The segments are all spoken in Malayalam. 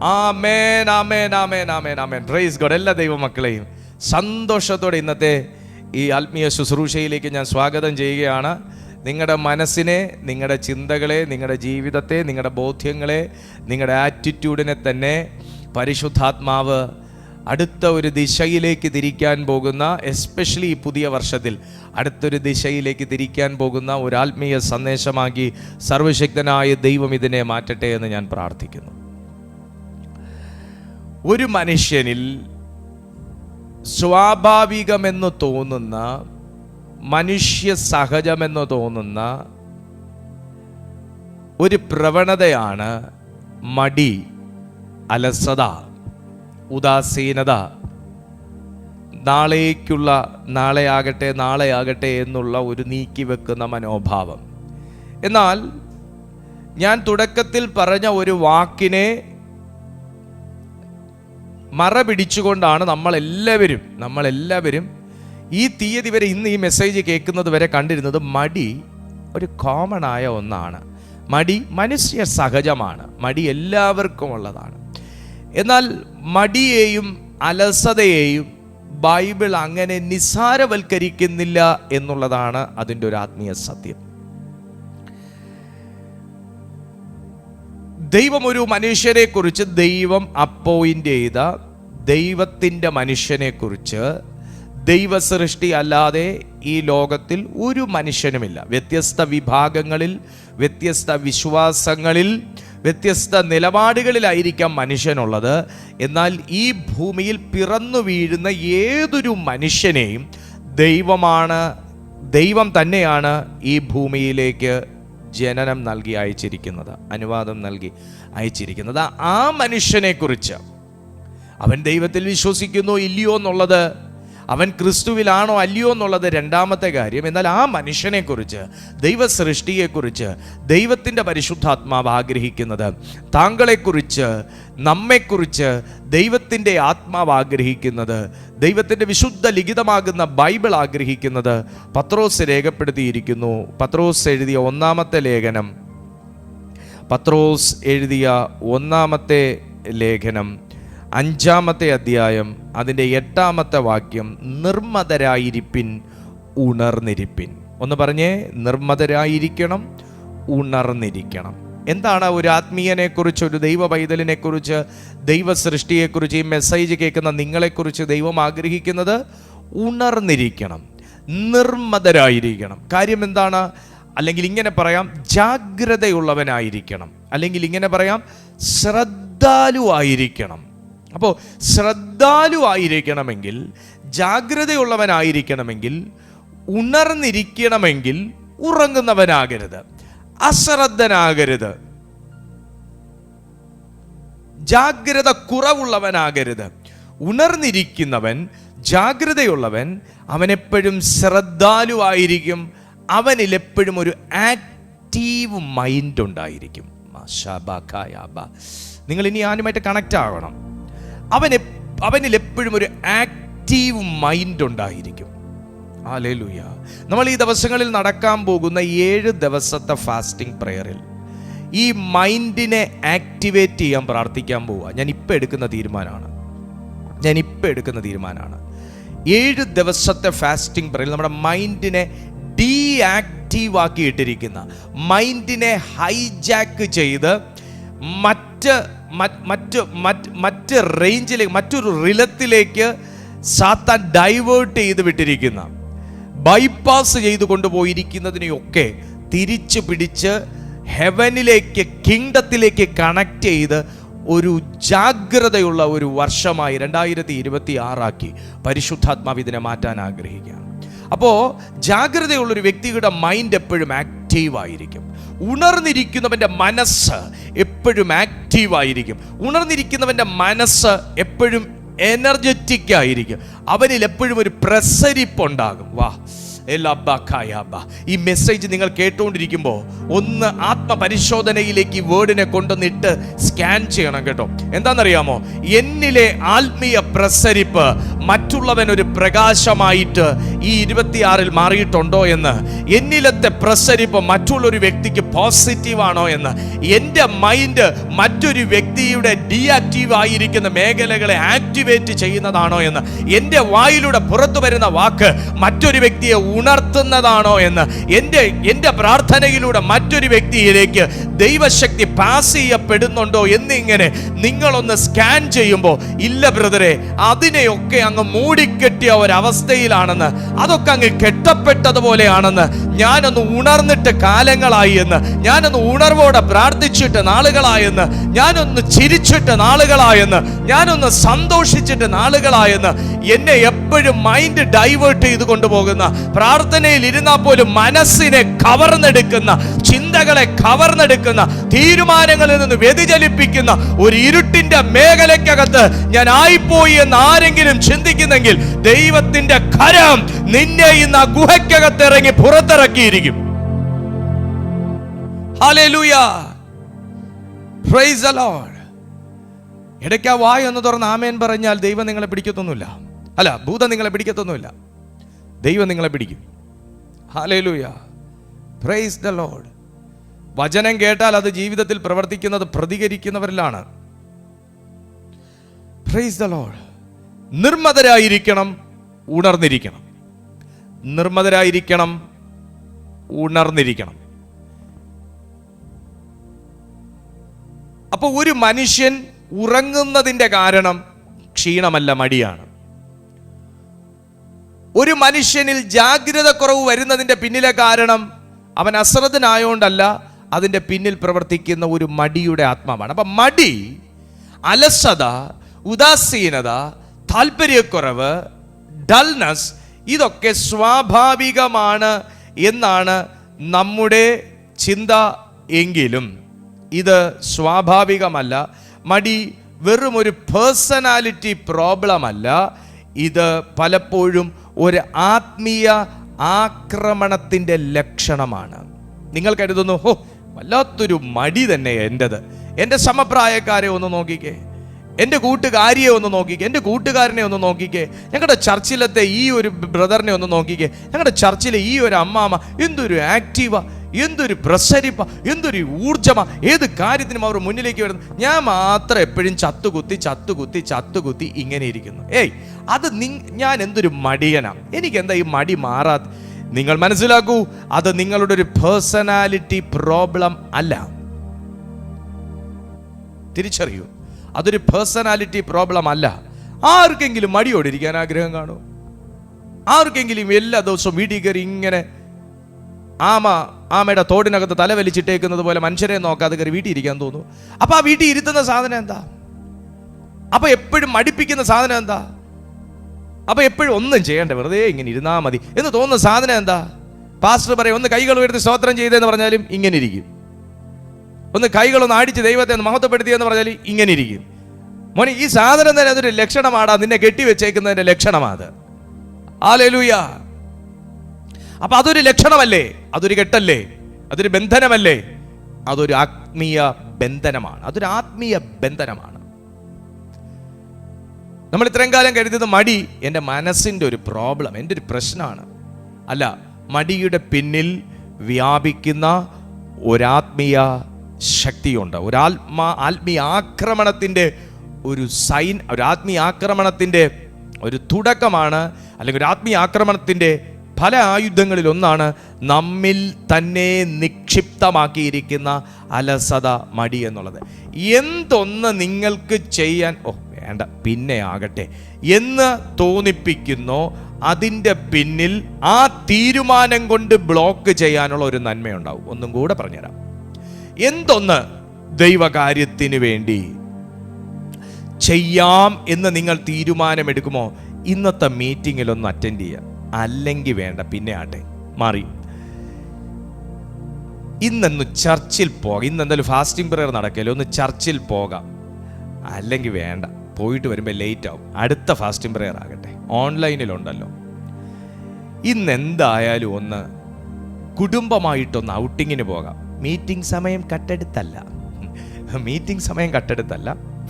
ആമേൻ, ആമേൻ, ആമേൻ, ആമേൻ, ആമേൻ. Praise God. എല്ലാ ദൈവമക്കളെയും സന്തോഷത്തോടെ ഇന്നത്തെ ഈ ആത്മീയ ശുശ്രൂഷയിലേക്ക് ഞാൻ സ്വാഗതം ചെയ്യുകയാണ്. നിങ്ങളുടെ മനസ്സിനെ, നിങ്ങളുടെ ചിന്തകളെ, നിങ്ങളുടെ ജീവിതത്തെ, നിങ്ങളുടെ ബോധ്യങ്ങളെ, നിങ്ങളുടെ ആറ്റിറ്റ്യൂഡിനെ തന്നെ പരിശുദ്ധാത്മാവ് അടുത്ത ഒരു ദിശയിലേക്ക് തിരിക്കാൻ പോകുന്ന, എസ്പെഷ്യലി ഈ പുതിയ വർഷത്തിൽ അടുത്തൊരു ദിശയിലേക്ക് തിരിക്കാൻ പോകുന്ന ഒരു ആത്മീയ സന്ദേശമാക്കി സർവശക്തനായ ദൈവം ഇതിനെ മാറ്റട്ടെ എന്ന് ഞാൻ പ്രാർത്ഥിക്കുന്നു. ഒരു മനുഷ്യനിൽ സ്വാഭാവികമെന്ന് തോന്നുന്ന, മനുഷ്യ സഹജമെന്ന് തോന്നുന്ന ഒരു പ്രവണതയാണ് മടി, അലസത, ഉദാസീനത, നാളെയാകട്ടെ എന്നുള്ള ഒരു നീക്കിവെക്കുന്ന മനോഭാവം. എന്നാൽ ഞാൻ തുടക്കത്തിൽ പറഞ്ഞ ഒരു വാക്കിനെ മറ പിടിച്ചുകൊണ്ടാണ് നമ്മളെല്ലാവരും ഈ തീയതി വരെ, ഇന്ന് ഈ മെസ്സേജ് കേൾക്കുന്നത് വരെ കണ്ടിരുന്നത് മടി ഒരു കോമൺ ആയ ഒന്നാണ്. മടി മനുഷ്യ സഹജമാണ്, മടി എല്ലാവർക്കും ഉള്ളതാണ്. എന്നാൽ മടിയെയും അലസതയെയും ബൈബിൾ അങ്ങനെ നിസ്സാരവൽക്കരിക്കുന്നില്ല എന്നുള്ളതാണ് അതിൻ്റെ ഒരു ആത്മീയ സത്യം. ദൈവം ഒരു മനുഷ്യനെ കുറിച്ച്, ദൈവം അപ്പോയിന്റ് ചെയ്ത ദൈവത്തിൻ്റെ മനുഷ്യനെ കുറിച്ച്, ദൈവ സൃഷ്ടി അല്ലാതെ ഈ ലോകത്തിൽ ഒരു മനുഷ്യനുമില്ല. വ്യത്യസ്ത വിഭാഗങ്ങളിൽ, വ്യത്യസ്ത വിശ്വാസങ്ങളിൽ, വ്യത്യസ്ത നിലപാടുകളിലായിരിക്കാം മനുഷ്യനുള്ളത്. എന്നാൽ ഈ ഭൂമിയിൽ പിറന്നു വീഴുന്ന ഏതൊരു മനുഷ്യനെയും ദൈവം തന്നെയാണ് ഈ ഭൂമിയിലേക്ക് ജനനം നൽകി അയച്ചിരിക്കുന്നത്, അനുവാദം നൽകി അയച്ചിരിക്കുന്നത്. ആ മനുഷ്യനെ കുറിച്ച്, അവൻ ദൈവത്തിൽ വിശ്വസിക്കുന്നോ ഇല്ലയോ എന്നുള്ളത്, അവൻ ക്രിസ്തുവിലാണോ അല്ലയോ എന്നുള്ളത് രണ്ടാമത്തെ കാര്യം. എന്നാൽ ആ മനുഷ്യനെക്കുറിച്ച്, ദൈവ സൃഷ്ടിയെക്കുറിച്ച് ദൈവത്തിൻ്റെ പരിശുദ്ധാത്മാവ് ആഗ്രഹിക്കുന്നത്, താങ്കളെക്കുറിച്ച്, നമ്മെക്കുറിച്ച് ദൈവത്തിൻ്റെ ആത്മാവ് ആഗ്രഹിക്കുന്നത്, ദൈവത്തിൻ്റെ വിശുദ്ധ ലിഖിതമാകുന്ന ബൈബിൾ ആഗ്രഹിക്കുന്നത് പത്രോസ് രേഖപ്പെടുത്തിയിരിക്കുന്നു. പത്രോസ് എഴുതിയ ഒന്നാമത്തെ ലേഖനം 5-ാമത്തെ അധ്യായം അതിൻ്റെ 8-ാമത്തെ വാക്യം, നിർമ്മതരായിരിപ്പിൻ, ഉണർന്നിരിപ്പിൻ. ഒന്ന് പറഞ്ഞേ, നിർമ്മതരായിരിക്കണം, ഉണർന്നിരിക്കണം. എന്താണ് ഒരു ആത്മീയനെക്കുറിച്ച്, ഒരു ദൈവ പൈതലിനെക്കുറിച്ച്, ദൈവ സൃഷ്ടിയെക്കുറിച്ച്, ഈ മെസ്സേജ് കേൾക്കുന്ന നിങ്ങളെക്കുറിച്ച് ദൈവം ആഗ്രഹിക്കുന്നത്? ഉണർന്നിരിക്കണം, നിർമ്മതരായിരിക്കണം. കാര്യം എന്താണ്? അല്ലെങ്കിൽ ഇങ്ങനെ പറയാം, ജാഗ്രതയുള്ളവനായിരിക്കണം. അല്ലെങ്കിൽ ഇങ്ങനെ പറയാം, ശ്രദ്ധാലുവായിരിക്കണം. അപ്പോൾ ശ്രദ്ധാലുവായിരിക്കണമെങ്കിൽ, ജാഗ്രതയുള്ളവനായിരിക്കണമെങ്കിൽ, ഉണർന്നിരിക്കണമെങ്കിൽ ഉറങ്ങുന്നവനാകരുത്, അശ്രദ്ധനാകരുത്, ജാഗ്രത കുറവുള്ളവനാകരുത്. ഉണർന്നിരിക്കുന്നവൻ, ജാഗ്രതയുള്ളവൻ, അവനെപ്പോഴും ശ്രദ്ധാലുവായിരിക്കും. അവനിൽ എപ്പോഴും ഒരു ആക്റ്റീവ് മൈൻഡ് ഉണ്ടായിരിക്കും. നിങ്ങൾ ഇനി ആനുമായിട്ട് കണക്റ്റ് ആവണം. അവനിൽ എപ്പോഴും ഒരു ആക്റ്റീവ് മൈൻഡ് ഉണ്ടായിരിക്കും. ഹല്ലേലൂയ. നമ്മൾ ഈ ദിവസങ്ങളിൽ നടക്കാൻ പോകുന്ന 7 ദിവസത്തെ ഫാസ്റ്റിംഗ് പ്രയറിൽ ഈ മൈൻഡിനെ ആക്ടിവേറ്റ് ചെയ്യാൻ പ്രാർത്ഥിക്കാൻ പോവുക. ഞാൻ ഇപ്പം എടുക്കുന്ന തീരുമാനമാണ്. 7 ദിവസത്തെ ഫാസ്റ്റിംഗ് പ്രയറിൽ നമ്മുടെ മൈൻഡിനെ ഡീആക്റ്റീവ് ആക്കിയിട്ടിരിക്കുന്ന, മൈൻഡിനെ ഹൈജാക്ക് ചെയ്ത് മറ്റ് റേഞ്ചിലേക്ക്, മറ്റൊരു റിലത്തിലേക്ക് സാത്താൻ ഡൈവേർട്ട് ചെയ്ത് വിട്ടിരിക്കുന്ന, ബൈപ്പാസ് ചെയ്ത് കൊണ്ടുപോയിരിക്കുന്നതിനെയൊക്കെ തിരിച്ചു പിടിച്ച് ഹെവനിലേക്ക്, കിങ്ഡത്തിലേക്ക് കണക്ട് ചെയ്ത് ഒരു ജാഗ്രതയുള്ള ഒരു വർഷമായി 2026 പരിശുദ്ധാത്മാവ് ഇതിനെ മാറ്റാൻ ആഗ്രഹിക്കുകയാണ്. അപ്പോൾ ജാഗ്രതയുള്ളൊരു വ്യക്തിയുടെ മൈൻഡ് എപ്പോഴും ആക്റ്റീവായിരിക്കും. ഉണർന്നിരിക്കുന്നവൻ്റെ മനസ്സ് എപ്പോഴും ആക്റ്റീവായിരിക്കും. ഉണർന്നിരിക്കുന്നവൻ്റെ മനസ്സ് എപ്പോഴും എനർജറ്റിക് ആയിരിക്കും. അവനിൽ എപ്പോഴും ഒരു പ്രസരിപ്പുണ്ടാകും. വാ, ഈ മെസ്സേജ് നിങ്ങൾ കേട്ടുകൊണ്ടിരിക്കുമ്പോൾ ഒന്ന് ആത്മപരിശോധനയിലേക്ക് ഈ വേർഡിനെ കൊണ്ടുവന്നിട്ട് സ്കാൻ ചെയ്യണം കേട്ടോ. എന്താണെന്നറിയാമോ? എന്നിലെ ആത്മീയ പ്രസരിപ്പ് മറ്റുള്ളവനൊരു പ്രകാശമായിട്ട് ഈ 26-ൽ മാറിയിട്ടുണ്ടോ എന്ന്, എന്നിലത്തെ പ്രസരിപ്പ് മറ്റുള്ളൊരു വ്യക്തിക്ക് പോസിറ്റീവ് ആണോ എന്ന്, എൻ്റെ മൈൻഡ് മറ്റൊരു വ്യക്തിയുടെ ഡീആക്റ്റീവ് ആയിരിക്കുന്ന മേഖലകളെ ആക്ടിവേറ്റ് ചെയ്യുന്നതാണോ എന്ന്, എൻ്റെ വായിലൂടെ പുറത്തു വരുന്ന വാക്ക് മറ്റൊരു വ്യക്തിയെ ഉണർത്തുന്നതാണോ എന്ന്, എൻ്റെ പ്രാർത്ഥനയിലൂടെ മറ്റൊരു വ്യക്തിയിലേക്ക് ദൈവശക്തി പാസ് ചെയ്യപ്പെടുന്നുണ്ടോ എന്നിങ്ങനെ നിങ്ങളൊന്ന് സ്കാൻ ചെയ്യുമ്പോൾ, ഇല്ല ബ്രദറെ, അതിനെയൊക്കെ അങ്ങ് മൂടിക്കെട്ടിയ ഒരവസ്ഥയിലാണെന്ന്, അതൊക്കെ അങ്ങ് കെട്ടപ്പെട്ടതുപോലെയാണെന്ന്, ഞാനൊന്ന് ഉണർന്നിട്ട് കാലങ്ങളായി എന്ന്, ഞാനൊന്ന് ഉണർവോടെ പ്രാർത്ഥിച്ചിട്ട് നാളുകളായെന്ന്, ഞാനൊന്ന് ചിരിച്ചിട്ട് നാളുകളായെന്ന്, ഞാനൊന്ന് സന്തോഷിച്ചിട്ട് നാളുകളായെന്ന്, എന്നെ എപ്പോഴും മൈൻഡ് ഡൈവേർട്ട് ചെയ്ത് കൊണ്ടുപോകുന്ന, പ്രാർത്ഥനയിൽ ഇരുന്നാൽ പോലും മനസ്സിനെ കവർന്നെടുക്കുന്ന, ചിന്തകളെ കവർന്നെടുക്കുന്ന, തീരുമാനങ്ങളിൽ നിന്ന് വ്യതിചലിപ്പിക്കുന്ന ഒരു ഇരുട്ടിന്റെ മേഖലയ്ക്കകത്ത് ഞാൻ ആയിപ്പോയി എന്ന് ആരെങ്കിലും ചിന്തിക്കുന്നെങ്കിൽ, ദൈവത്തിന്റെ കരം നിന്നെ ഇന്ന് ആ ഗുഹയ്ക്കകത്ത് ഇറങ്ങി പുറത്തിറക്കിയിരിക്കും. Hallelujah, praise the Lord. ഇടയ്ക്ക് ആ വായ ഒന്ന് തുറന്ന് ആമേൻ പറഞ്ഞാൽ ദൈവം നിങ്ങളെ പിടിക്കത്തൊന്നുമില്ല. അല്ല, ഭൂതം നിങ്ങളെ പിടിക്കത്തൊന്നുമില്ല, ദൈവം നിങ്ങളെ പിടിക്കും. Hallelujah, praise the Lord. വചനം കേട്ടാൽ അത് ജീവിതത്തിൽ പ്രവർത്തിക്കുന്നത് പ്രതികരിക്കുന്നവരിലാണ്. Praise the Lord. നിർമ്മതരായിരിക്കണം, ഉണർന്നിരിക്കണം. നിർമ്മതരായിരിക്കണം, ഉണർന്നിരിക്കണം. അപ്പോൾ ഒരു മനുഷ്യൻ ഉറങ്ങുന്നതിൻ്റെ കാരണം ക്ഷീണമല്ല, മടിയാണ്. ഒരു മനുഷ്യനിൽ ജാഗ്രത കുറവ് വരുന്നതിൻ്റെ പിന്നിലെ കാരണം അവൻ അശ്രദ്ധനായോണ്ടല്ല, അതിൻ്റെ പിന്നിൽ പ്രവർത്തിക്കുന്ന ഒരു മടിയുടെ ആത്മാവാണ്. അപ്പം മടി, അലസത, ഉദാസീനത, താല്പര്യക്കുറവ്, ഡൾനെസ്, ഇതൊക്കെ സ്വാഭാവികമാണ് എന്നാണ് നമ്മുടെ ചിന്ത. എങ്കിലും ഇത് സ്വാഭാവികമല്ല. മടി വെറും ഒരു പേഴ്സണാലിറ്റി പ്രോബ്ലം അല്ല, ഇത് പലപ്പോഴും ഒരു ആത്മീയ ആക്രമണത്തിൻ്റെ ലക്ഷണമാണ്. നിങ്ങൾ കരുതുന്നു, ഹോ വല്ലാത്തൊരു മടി തന്നെ എൻ്റെത്. എൻ്റെ സമപ്രായക്കാരെ ഒന്ന് നോക്കിക്കേ, എൻ്റെ കൂട്ടുകാരിയെ ഒന്ന് നോക്കിക്കേ, എൻ്റെ കൂട്ടുകാരനെ ഒന്ന് നോക്കിക്കേ, ഞങ്ങളുടെ ചർച്ചിലത്തെ ഈ ഒരു ബ്രദറിനെ ഒന്ന് നോക്കിക്കേ, ഞങ്ങളുടെ ചർച്ചിലെ ഈ ഒരു അമ്മാമ എന്തൊരു ആക്റ്റീവാ, എന്തൊരു പ്രസരിപ്പ, എന്തൊരു ഊർജമാ, ഏത് കാര്യത്തിനും അവർ മുന്നിലേക്ക് വരുന്നു. ഞാൻ മാത്രം എപ്പോഴും ചത്തുകുത്തി ഇങ്ങനെ ഇരിക്കുന്നു. അത് ഞാൻ എന്തൊരു മടിയനാ, എനിക്കെന്താ ഈ മടി മാറാത്ത? നിങ്ങൾ മനസ്സിലാക്കൂ, അത് നിങ്ങളുടെ ഒരു പേഴ്സണാലിറ്റി പ്രോബ്ലം അല്ല. തിരിച്ചറിയൂ, അതൊരു പേഴ്സണാലിറ്റി പ്രോബ്ലം അല്ല. ആർക്കെങ്കിലും മടിയോടിരിക്കാൻ ആഗ്രഹം കാണൂ? ആർക്കെങ്കിലും എല്ലാ ദിവസവും വീട്ടിൽ കയറി ഇങ്ങനെ ആമയുടെ തോടിനകത്ത് തല വലിച്ചിട്ടേക്കുന്നത് പോലെ മനുഷ്യരെ നോക്കാതെ കയറി വീട്ടിൽ ഇരിക്കാൻ തോന്നുന്നു? അപ്പൊ ആ വീട്ടിൽ ഇരുത്തുന്ന സാധനം എന്താ? അപ്പൊ എപ്പോഴും മടിപ്പിക്കുന്ന സാധനം എന്താ? അപ്പൊ എപ്പോഴും ഒന്നും ചെയ്യണ്ട, വെറുതെ ഇങ്ങനെ ഇരുന്നാ മതി എന്ന് തോന്നുന്ന സാധനം എന്താ? പാസ്റ്റർ പറയും, ഒന്ന് കൈകൾ ഉയർത്തി സ്തോത്രം ചെയ്തെന്ന് പറഞ്ഞാലും ഇങ്ങനെ ഇരിക്കും. ഒന്ന് കൈകളൊന്ന് ആടിച്ച് ദൈവത്തെ ഒന്ന് മഹത്വപ്പെടുത്തിയെന്ന് പറഞ്ഞാൽ ഇങ്ങനെ ഇരിക്കും. മോനെ, ഈ സാധനം തന്നെ അതൊരു ലക്ഷണമാടാ, നിന്നെ കെട്ടിവെച്ചേക്കുന്നതിന്റെ ലക്ഷണമാണ്. ഹല്ലേലൂയ. അപ്പൊ അതൊരു ലക്ഷണമല്ലേ? അതൊരു കെട്ടല്ലേ? അതൊരു ബന്ധനമല്ലേ? അതൊരു ആത്മീയ ബന്ധനമാണ്. അതൊരു ആത്മീയ ബന്ധനമാണ്. നമ്മൾ ഇത്രയും കാലം കരുതുന്നത് മടി എൻ്റെ മനസ്സിൻ്റെ ഒരു പ്രോബ്ലം, എൻ്റെ ഒരു പ്രശ്നമാണ്. അല്ല, മടിയുടെ പിന്നിൽ വ്യാപിക്കുന്ന ഒരാത്മീയ ശക്തിയുണ്ട്. ആത്മീയ ആക്രമണത്തിൻ്റെ ഒരു സൈൻ, ഒരു ആത്മീയ ആക്രമണത്തിൻ്റെ ഒരു തുടക്കമാണ്, അല്ലെങ്കിൽ ഒരു ആത്മീയ ആക്രമണത്തിൻ്റെ പല ആയുധങ്ങളിൽ ഒന്നാണ് നമ്മിൽ തന്നെ നിക്ഷിപ്തമാക്കിയിരിക്കുന്ന അലസത, മടി എന്നുള്ളത്. എന്തൊന്ന് നിങ്ങൾക്ക് ചെയ്യാൻ വേണ്ട, പിന്നെ ആകട്ടെ എന്ന് തോന്നിപ്പിക്കുന്നോ അതിൻ്റെ പിന്നിൽ ആ തീരുമാനം കൊണ്ട് ബ്ലോക്ക് ചെയ്യാനുള്ള ഒരു നന്മയുണ്ടാവും. ഒന്നും കൂടെ പറഞ്ഞുതരാം. എന്തൊന്ന് ദൈവകാര്യത്തിന് വേണ്ടി ചെയ്യാം എന്ന് നിങ്ങൾ തീരുമാനമെടുക്കുമോ, ഇന്നത്തെ മീറ്റിങ്ങിലൊന്ന് അറ്റൻഡ് ചെയ്യുക. അല്ലെങ്കിൽ വേണ്ട, പിന്നെ ആട്ടെ, മാറി. ഇന്നൊന്ന് ചർച്ചിൽ പോകാം, ഇന്നെന്തായാലും ഫാസ്റ്റിംഗ് പ്രെയർ നടക്കല്ലോ, ഒന്ന് ചർച്ചിൽ പോകാം. അല്ലെങ്കിൽ വേണ്ട, പോയിട്ട് വരുമ്പോൾ ലേറ്റ് ആവും, അടുത്ത ഫാസ്റ്റിംഗ് പ്രെയർ ആകട്ടെ, ഓൺലൈനിലുണ്ടല്ലോ. ഇന്നെന്തായാലും ഒന്ന് കുടുംബമായിട്ടൊന്ന് ഔട്ടിങ്ങിന് പോകാം. മീറ്റിംഗ് സമയം കട്ടെടുത്തല്ല,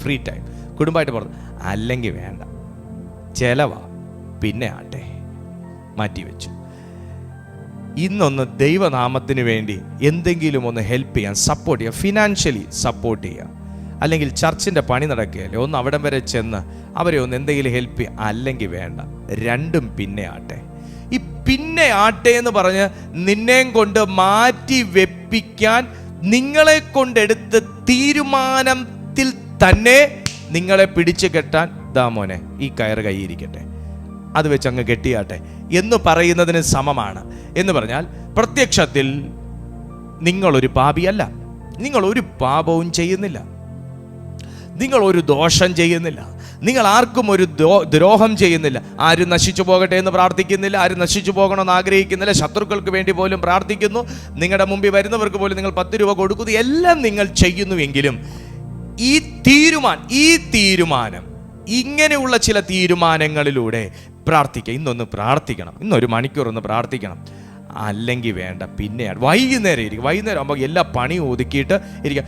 ഫ്രീ ടൈം കുടുംബമായിട്ട് പുറത്ത്. അല്ലെങ്കിൽ വേണ്ട, ചെലവാ, പിന്നെ ആട്ടെ, മാറ്റിവെച്ചു. ഇന്നൊന്ന് ദൈവനാമത്തിന് വേണ്ടി എന്തെങ്കിലും ഒന്ന് ഹെൽപ്പ് ചെയ്യാൻ, സപ്പോർട്ട് ചെയ്യാം, ഫിനാൻഷ്യലി സപ്പോർട്ട് ചെയ്യാം. അല്ലെങ്കിൽ ചർച്ചിൻ്റെ പണി നടക്കുകയല്ലേ, ഒന്ന് അവിടം വരെ ചെന്ന് അവരെ ഒന്ന് എന്തെങ്കിലും ഹെൽപ്പ് ചെയ്യാം. അല്ലെങ്കിൽ വേണ്ട, രണ്ടും പിന്നെ ആട്ടെ. ഈ പിന്നെ ആട്ടെ എന്ന് പറഞ്ഞ് നിന്നെയും കൊണ്ട് മാറ്റി വെപ്പിക്കാൻ നിങ്ങളെ കൊണ്ടെടുത്ത് തീരുമാനത്തിൽ തന്നെ നിങ്ങളെ പിടിച്ചു കെട്ടാൻ, ദാ മോനെ ഈ കയറ് കൈയിരിക്കട്ടെ, അത് വെച്ച് അങ്ങ് കെട്ടിയാട്ടെ എന്ന് പറയുന്നതിന് സമമാണ്. എന്ന് പറഞ്ഞാൽ പ്രത്യക്ഷത്തിൽ നിങ്ങളൊരു പാപിയല്ല, നിങ്ങൾ ഒരു പാപവും ചെയ്യുന്നില്ല, നിങ്ങൾ ഒരു ദോഷം ചെയ്യുന്നില്ല, നിങ്ങൾ ആർക്കും ഒരു ദ്രോഹം ചെയ്യുന്നില്ല. ആരും നശിച്ചു പോകട്ടെ എന്ന് പ്രാർത്ഥിക്കുന്നില്ല, ആരും നശിച്ചു പോകണമെന്ന് ആഗ്രഹിക്കുന്നില്ല, ശത്രുക്കൾക്ക് വേണ്ടി പോലും പ്രാർത്ഥിക്കുന്നു, നിങ്ങളുടെ മുമ്പിൽ വരുന്നവർക്ക് പോലും നിങ്ങൾ 10 രൂപ കൊടുക്കുന്നു, എല്ലാം നിങ്ങൾ ചെയ്യുന്നുവെങ്കിലും ഈ തീരുമാനം ഇങ്ങനെയുള്ള ചില തീരുമാനങ്ങളിലൂടെ പ്രാർത്ഥിക്കുക. ഇന്നൊന്ന് പ്രാർത്ഥിക്കണം, ഇന്നൊരു മണിക്കൂർ ഒന്ന് പ്രാർത്ഥിക്കണം. അല്ലെങ്കിൽ വേണ്ട, പിന്നെയാണ് വൈകുന്നേരം ഇരിക്കും. വൈകുന്നേരം ആകുമ്പോൾ എല്ലാ പണിയും ഒതുക്കിയിട്ട് ഇരിക്കുക.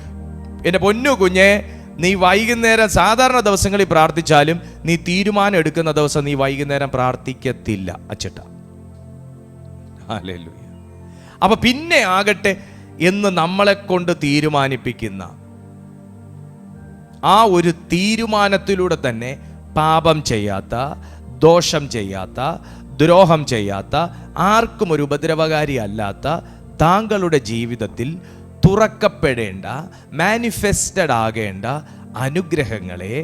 എൻ്റെ പൊന്നു കുഞ്ഞെ, നീ വൈകുന്നേരം സാധാരണ ദിവസങ്ങളിൽ പ്രാർത്ഥിച്ചാലും നീ തീരുമാനം എടുക്കുന്ന ദിവസം നീ വൈകുന്നേരം പ്രാർത്ഥിക്കത്തില്ല അച്ചട്ട. ഹല്ലേലൂയ. അപ്പൊ പിന്നെ ആകട്ടെ എന്ന് നമ്മളെ കൊണ്ട് തീരുമാനിപ്പിക്കുന്ന ആ ഒരു തീരുമാനത്തിലൂടെ തന്നെ പാപം ചെയ്യാത്ത, ദോഷം ചെയ്യാത്ത, ദ്രോഹം ചെയ്യാത്ത, ആർക്കും ഒരു ഉപദ്രവകാരി അല്ലാത്ത താങ്കളുടെ ജീവിതത്തിൽ തുറക്കപ്പെടേണ്ട, മാനിഫെസ്റ്റഡ് ആകേണ്ട അനുഗ്രഹങ്ങളെ,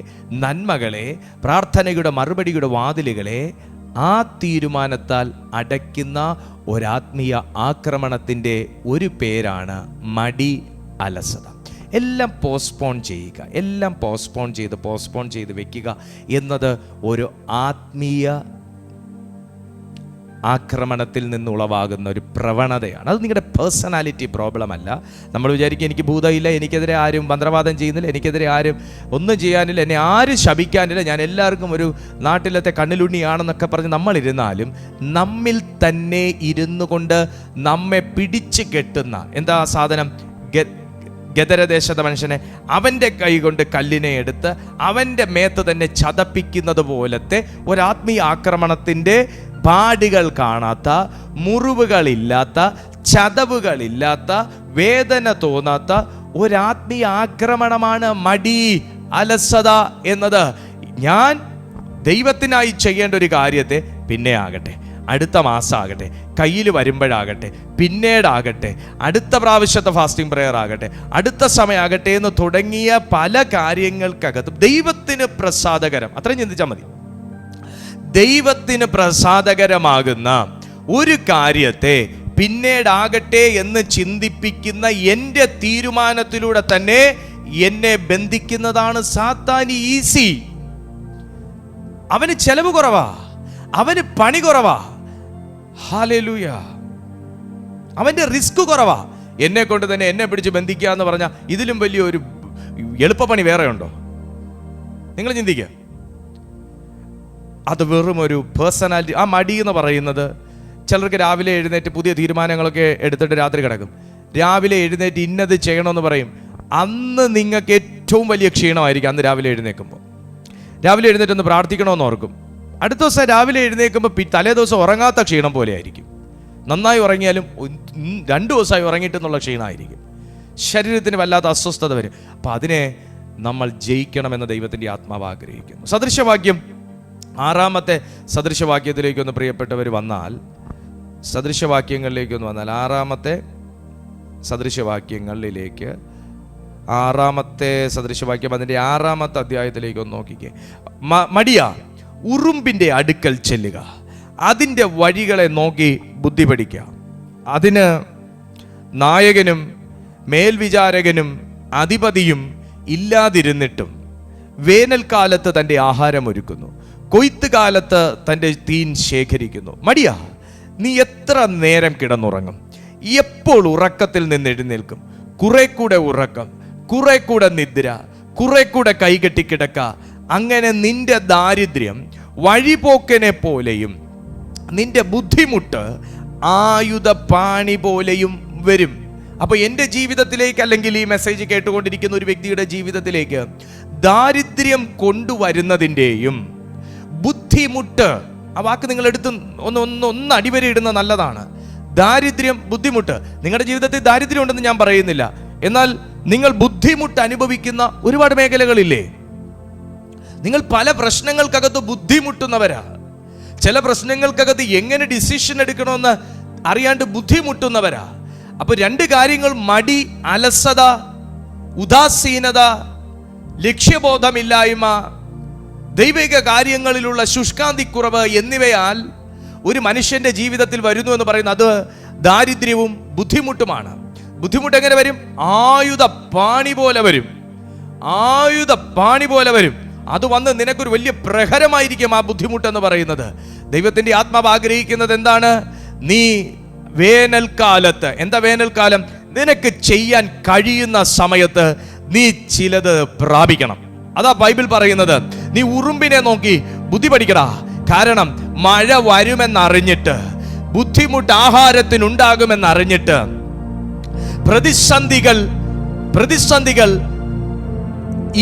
നന്മകളെ, പ്രാർത്ഥനയുടെ മറുപടിയുടെ വാതിലുകളെ ആ തീരുമാനത്താൽ അടയ്ക്കുന്ന ഒരാത്മീയ ആക്രമണത്തിൻ്റെ ഒരു പേരാണ് മടി, അലസത. എല്ലാം പോസ്റ്റ്പോൺ ചെയ്യുക, എല്ലാം പോസ്റ്റ്പോൺ ചെയ്ത് വെക്കുക എന്നത് ഒരു ആത്മീയ ആക്രമണത്തിൽ നിന്നുളവാകുന്ന ഒരു പ്രവണതയാണ്. അത് നിങ്ങളുടെ പേഴ്സണാലിറ്റി പ്രോബ്ലം അല്ല. നമ്മൾ വിചാരിക്കും എനിക്ക് ഭൂതമില്ല, എനിക്കെതിരെ ആരും മന്ത്രവാദം ചെയ്യുന്നില്ല, എനിക്കെതിരെ ആരും ഒന്നും ചെയ്യാനില്ല, എന്നെ ആരും ശപിക്കാനില്ല, ഞാൻ എല്ലാവർക്കും ഒരു നാട്ടിലത്തെ കണ്ണിലുണ്ണിയാണെന്നൊക്കെ പറഞ്ഞ് നമ്മളിരുന്നാലും നമ്മിൽ തന്നെ ഇരുന്നു കൊണ്ട് നമ്മെ പിടിച്ചു കെട്ടുന്ന എന്താ സാധനം? ഗദരദേശത്തെ മനുഷ്യനെ അവൻ്റെ കൈ കൊണ്ട് കല്ലിനെ എടുത്ത് അവൻ്റെ മേത്ത് തന്നെ ചതപ്പിക്കുന്നത് പോലത്തെ ഒരാത്മീയ ആക്രമണത്തിൻ്റെ പാടുകൾ കാണാത്ത, മുറിവുകളില്ലാത്ത, ചതവുകളില്ലാത്ത, വേദന തോന്നാത്ത ഒരാത്മീയ ആക്രമണമാണ് മടി, അലസത എന്നത്. ഞാൻ ദൈവത്തിനായി ചെയ്യേണ്ട ഒരു കാര്യത്തെ പിന്നെ ആകട്ടെ, അടുത്ത മാസം ആകട്ടെ, കയ്യിൽ വരുമ്പോഴാകട്ടെ, പിന്നീടാകട്ടെ, അടുത്ത പ്രാവശ്യത്തെ ഫാസ്റ്റിംഗ് പ്രെയർ ആകട്ടെ, അടുത്ത സമയമാകട്ടെ എന്ന് തുടങ്ങിയ പല കാര്യങ്ങൾക്കകത്തും ദൈവത്തിന് പ്രസാദകരം, അത്രയും ചിന്തിച്ചാൽ മതി, ദൈവത്തിന് പ്രസാദകരമാകുന്ന ഒരു കാര്യത്തെ പിന്നീടാകട്ടെ എന്ന് ചിന്തിപ്പിക്കുന്ന എൻ്റെ തീരുമാനത്തിലൂടെ തന്നെ എന്നെ ബന്ധിക്കുന്നതാണ് സാത്താന് ഈസി. അവന് ചെലവ് കുറവാ, അവന് പണി കുറവാ, ഹല്ലേലൂയ, അവന്റെ റിസ്ക് കുറവാ. എന്നെ കൊണ്ട് തന്നെ എന്നെ പിടിച്ച് ബന്ധിക്കുക എന്ന് പറഞ്ഞാൽ ഇതിലും വലിയൊരു എളുപ്പപ്പണി വേറെ ഉണ്ടോ? നിങ്ങൾ ചിന്തിക്കുക. അത് വെറും ഒരു പേഴ്സണാലിറ്റി. ആ മടി എന്ന് പറയുന്നത്, ചിലർക്ക് രാവിലെ എഴുന്നേറ്റ് പുതിയ തീരുമാനങ്ങളൊക്കെ എടുത്തിട്ട് രാത്രി കിടക്കും. രാവിലെ എഴുന്നേറ്റ് ഇന്നത് ചെയ്യണമെന്ന് പറയും. അന്ന് നിങ്ങൾക്ക് ഏറ്റവും വലിയ ക്ഷീണമായിരിക്കും. അന്ന് രാവിലെ എഴുന്നേൽക്കുമ്പോൾ രാവിലെ എഴുന്നേറ്റ് ഒന്ന് പ്രാർത്ഥിക്കണമെന്ന് ഓർക്കും. അടുത്ത ദിവസം രാവിലെ എഴുന്നേൽക്കുമ്പോൾ തലേ ദിവസം ഉറങ്ങാത്ത ക്ഷീണം പോലെ ആയിരിക്കും. നന്നായി ഉറങ്ങിയാലും 2 ദിവസമായി ഉറങ്ങിയിട്ടെന്നുള്ള ക്ഷീണമായിരിക്കും. ശരീരത്തിന് വല്ലാത്ത അസ്വസ്ഥത വരും. അപ്പം അതിനെ നമ്മൾ ജയിക്കണമെന്ന് ദൈവത്തിൻ്റെ ആത്മാവ് ആഗ്രഹിക്കുന്നു. സദൃശവാക്യം 6-ാമത്തെ സദൃശവാക്യത്തിലേക്കൊന്ന് പ്രിയപ്പെട്ടവർ വന്നാൽ, സദൃശവാക്യങ്ങളിലേക്കൊന്ന് വന്നാൽ 6-ാമത്തെ സദൃശവാക്യങ്ങളിലേക്ക്, 6-ാമത്തെ സദൃശവാക്യം അതിൻ്റെ 6-ാമത്തെ അധ്യായത്തിലേക്കൊന്ന് നോക്കിക്കേ. മടിയാ, ഉറുമ്പിൻ്റെ അടുക്കൽ ചെല്ലുക, അതിൻ്റെ വഴികളെ നോക്കി ബുദ്ധി പഠിക്കുക. അതിന് നായകനും മേൽവിചാരകനും അധിപതിയും ഇല്ലാതിരുന്നിട്ടും വേനൽക്കാലത്ത് തൻ്റെ ആഹാരം ഒരുക്കുന്നു, കൊയ്ത്ത് കാലത്ത് തൻ്റെ തീൻ ശേഖരിക്കുന്നു. മടിയാ, നീ എത്ര നേരം കിടന്നുറങ്ങും? എപ്പോൾ ഉറക്കത്തിൽ നിന്ന് എഴുന്നേൽക്കും? കുറെ കൂടെ ഉറക്കം, കുറെ കൂടെ നിദ്ര, കുറെ കൂടെ കൈകെട്ടിക്കിടക്ക. അങ്ങനെ നിന്റെ ദാരിദ്ര്യം വഴിപോക്കനെ പോലെയും നിന്റെ ബുദ്ധിമുട്ട് ആയുധപാണി പോലെയും വരും. അപ്പൊ എൻ്റെ ജീവിതത്തിലേക്ക്, അല്ലെങ്കിൽ ഈ മെസ്സേജ് കേട്ടുകൊണ്ടിരിക്കുന്ന ഒരു വ്യക്തിയുടെ ജീവിതത്തിലേക്ക് ദാരിദ്ര്യം കൊണ്ടുവരുന്നതിൻ്റെയും ബുദ്ധി ബുദ്ധിമുട്ട്, ആ വാക്ക് നിങ്ങൾ എടുത്ത് ഒന്ന് അടിവരെ ഇടുന്ന നല്ലതാണ്. ദാരിദ്ര്യം, ബുദ്ധിമുട്ട്. നിങ്ങളുടെ ജീവിതത്തിൽ ദാരിദ്ര്യം ഉണ്ടെന്ന് ഞാൻ പറയുന്നില്ല, എന്നാൽ നിങ്ങൾ ബുദ്ധിമുട്ട് അനുഭവിക്കുന്ന ഒരുപാട് മേഖലകളില്ലേ? നിങ്ങൾ പല പ്രശ്നങ്ങൾക്കകത്ത് ബുദ്ധിമുട്ടുന്നവരാ. ചില പ്രശ്നങ്ങൾക്കകത്ത് എങ്ങനെ ഡിസിഷൻ എടുക്കണമെന്ന് അറിയാണ്ട് ബുദ്ധിമുട്ടുന്നവരാ. അപ്പൊ രണ്ട് കാര്യങ്ങൾ: മടി, അലസത, ഉദാസീനത, ലക്ഷ്യബോധമില്ലായ്മ, ദൈവിക കാര്യങ്ങളിലുള്ള ശുഷ്കാന്തിക്കുറവ് എന്നിവയാൽ ഒരു മനുഷ്യന്റെ ജീവിതത്തിൽ വരുന്നു എന്ന് പറയുന്നത് അത് ദാരിദ്ര്യവും ബുദ്ധിമുട്ടുമാണ്. ബുദ്ധിമുട്ട് എങ്ങനെ വരും? ആയുധപാണി പോലെ വരും. ആയുധപാണി പോലെ വരും. അത് വന്ന് നിനക്കൊരു വലിയ പ്രഹരമായിരിക്കും ആ ബുദ്ധിമുട്ടെന്ന് പറയുന്നത്. ദൈവത്തിന്റെ ആത്മാവ് ആഗ്രഹിക്കുന്നത് എന്താണ്? നീ വേനൽക്കാലത്ത്, എന്താ വേനൽക്കാലം? നിനക്ക് ചെയ്യാൻ കഴിയുന്ന സമയത്ത് നീ ചിലത് പ്രാപിക്കണം. അതാ ബൈബിൾ പറയുന്നത്. നീ ഉറുമ്പിനെ നോക്കി ബുദ്ധി പഠിക്കടാ. കാരണം മഴ വരുമെന്നറിഞ്ഞിട്ട്, ബുദ്ധിമുട്ട് ആഹാരത്തിനുണ്ടാകുമെന്നറിഞ്ഞിട്ട്, പ്രതിസന്ധികൾ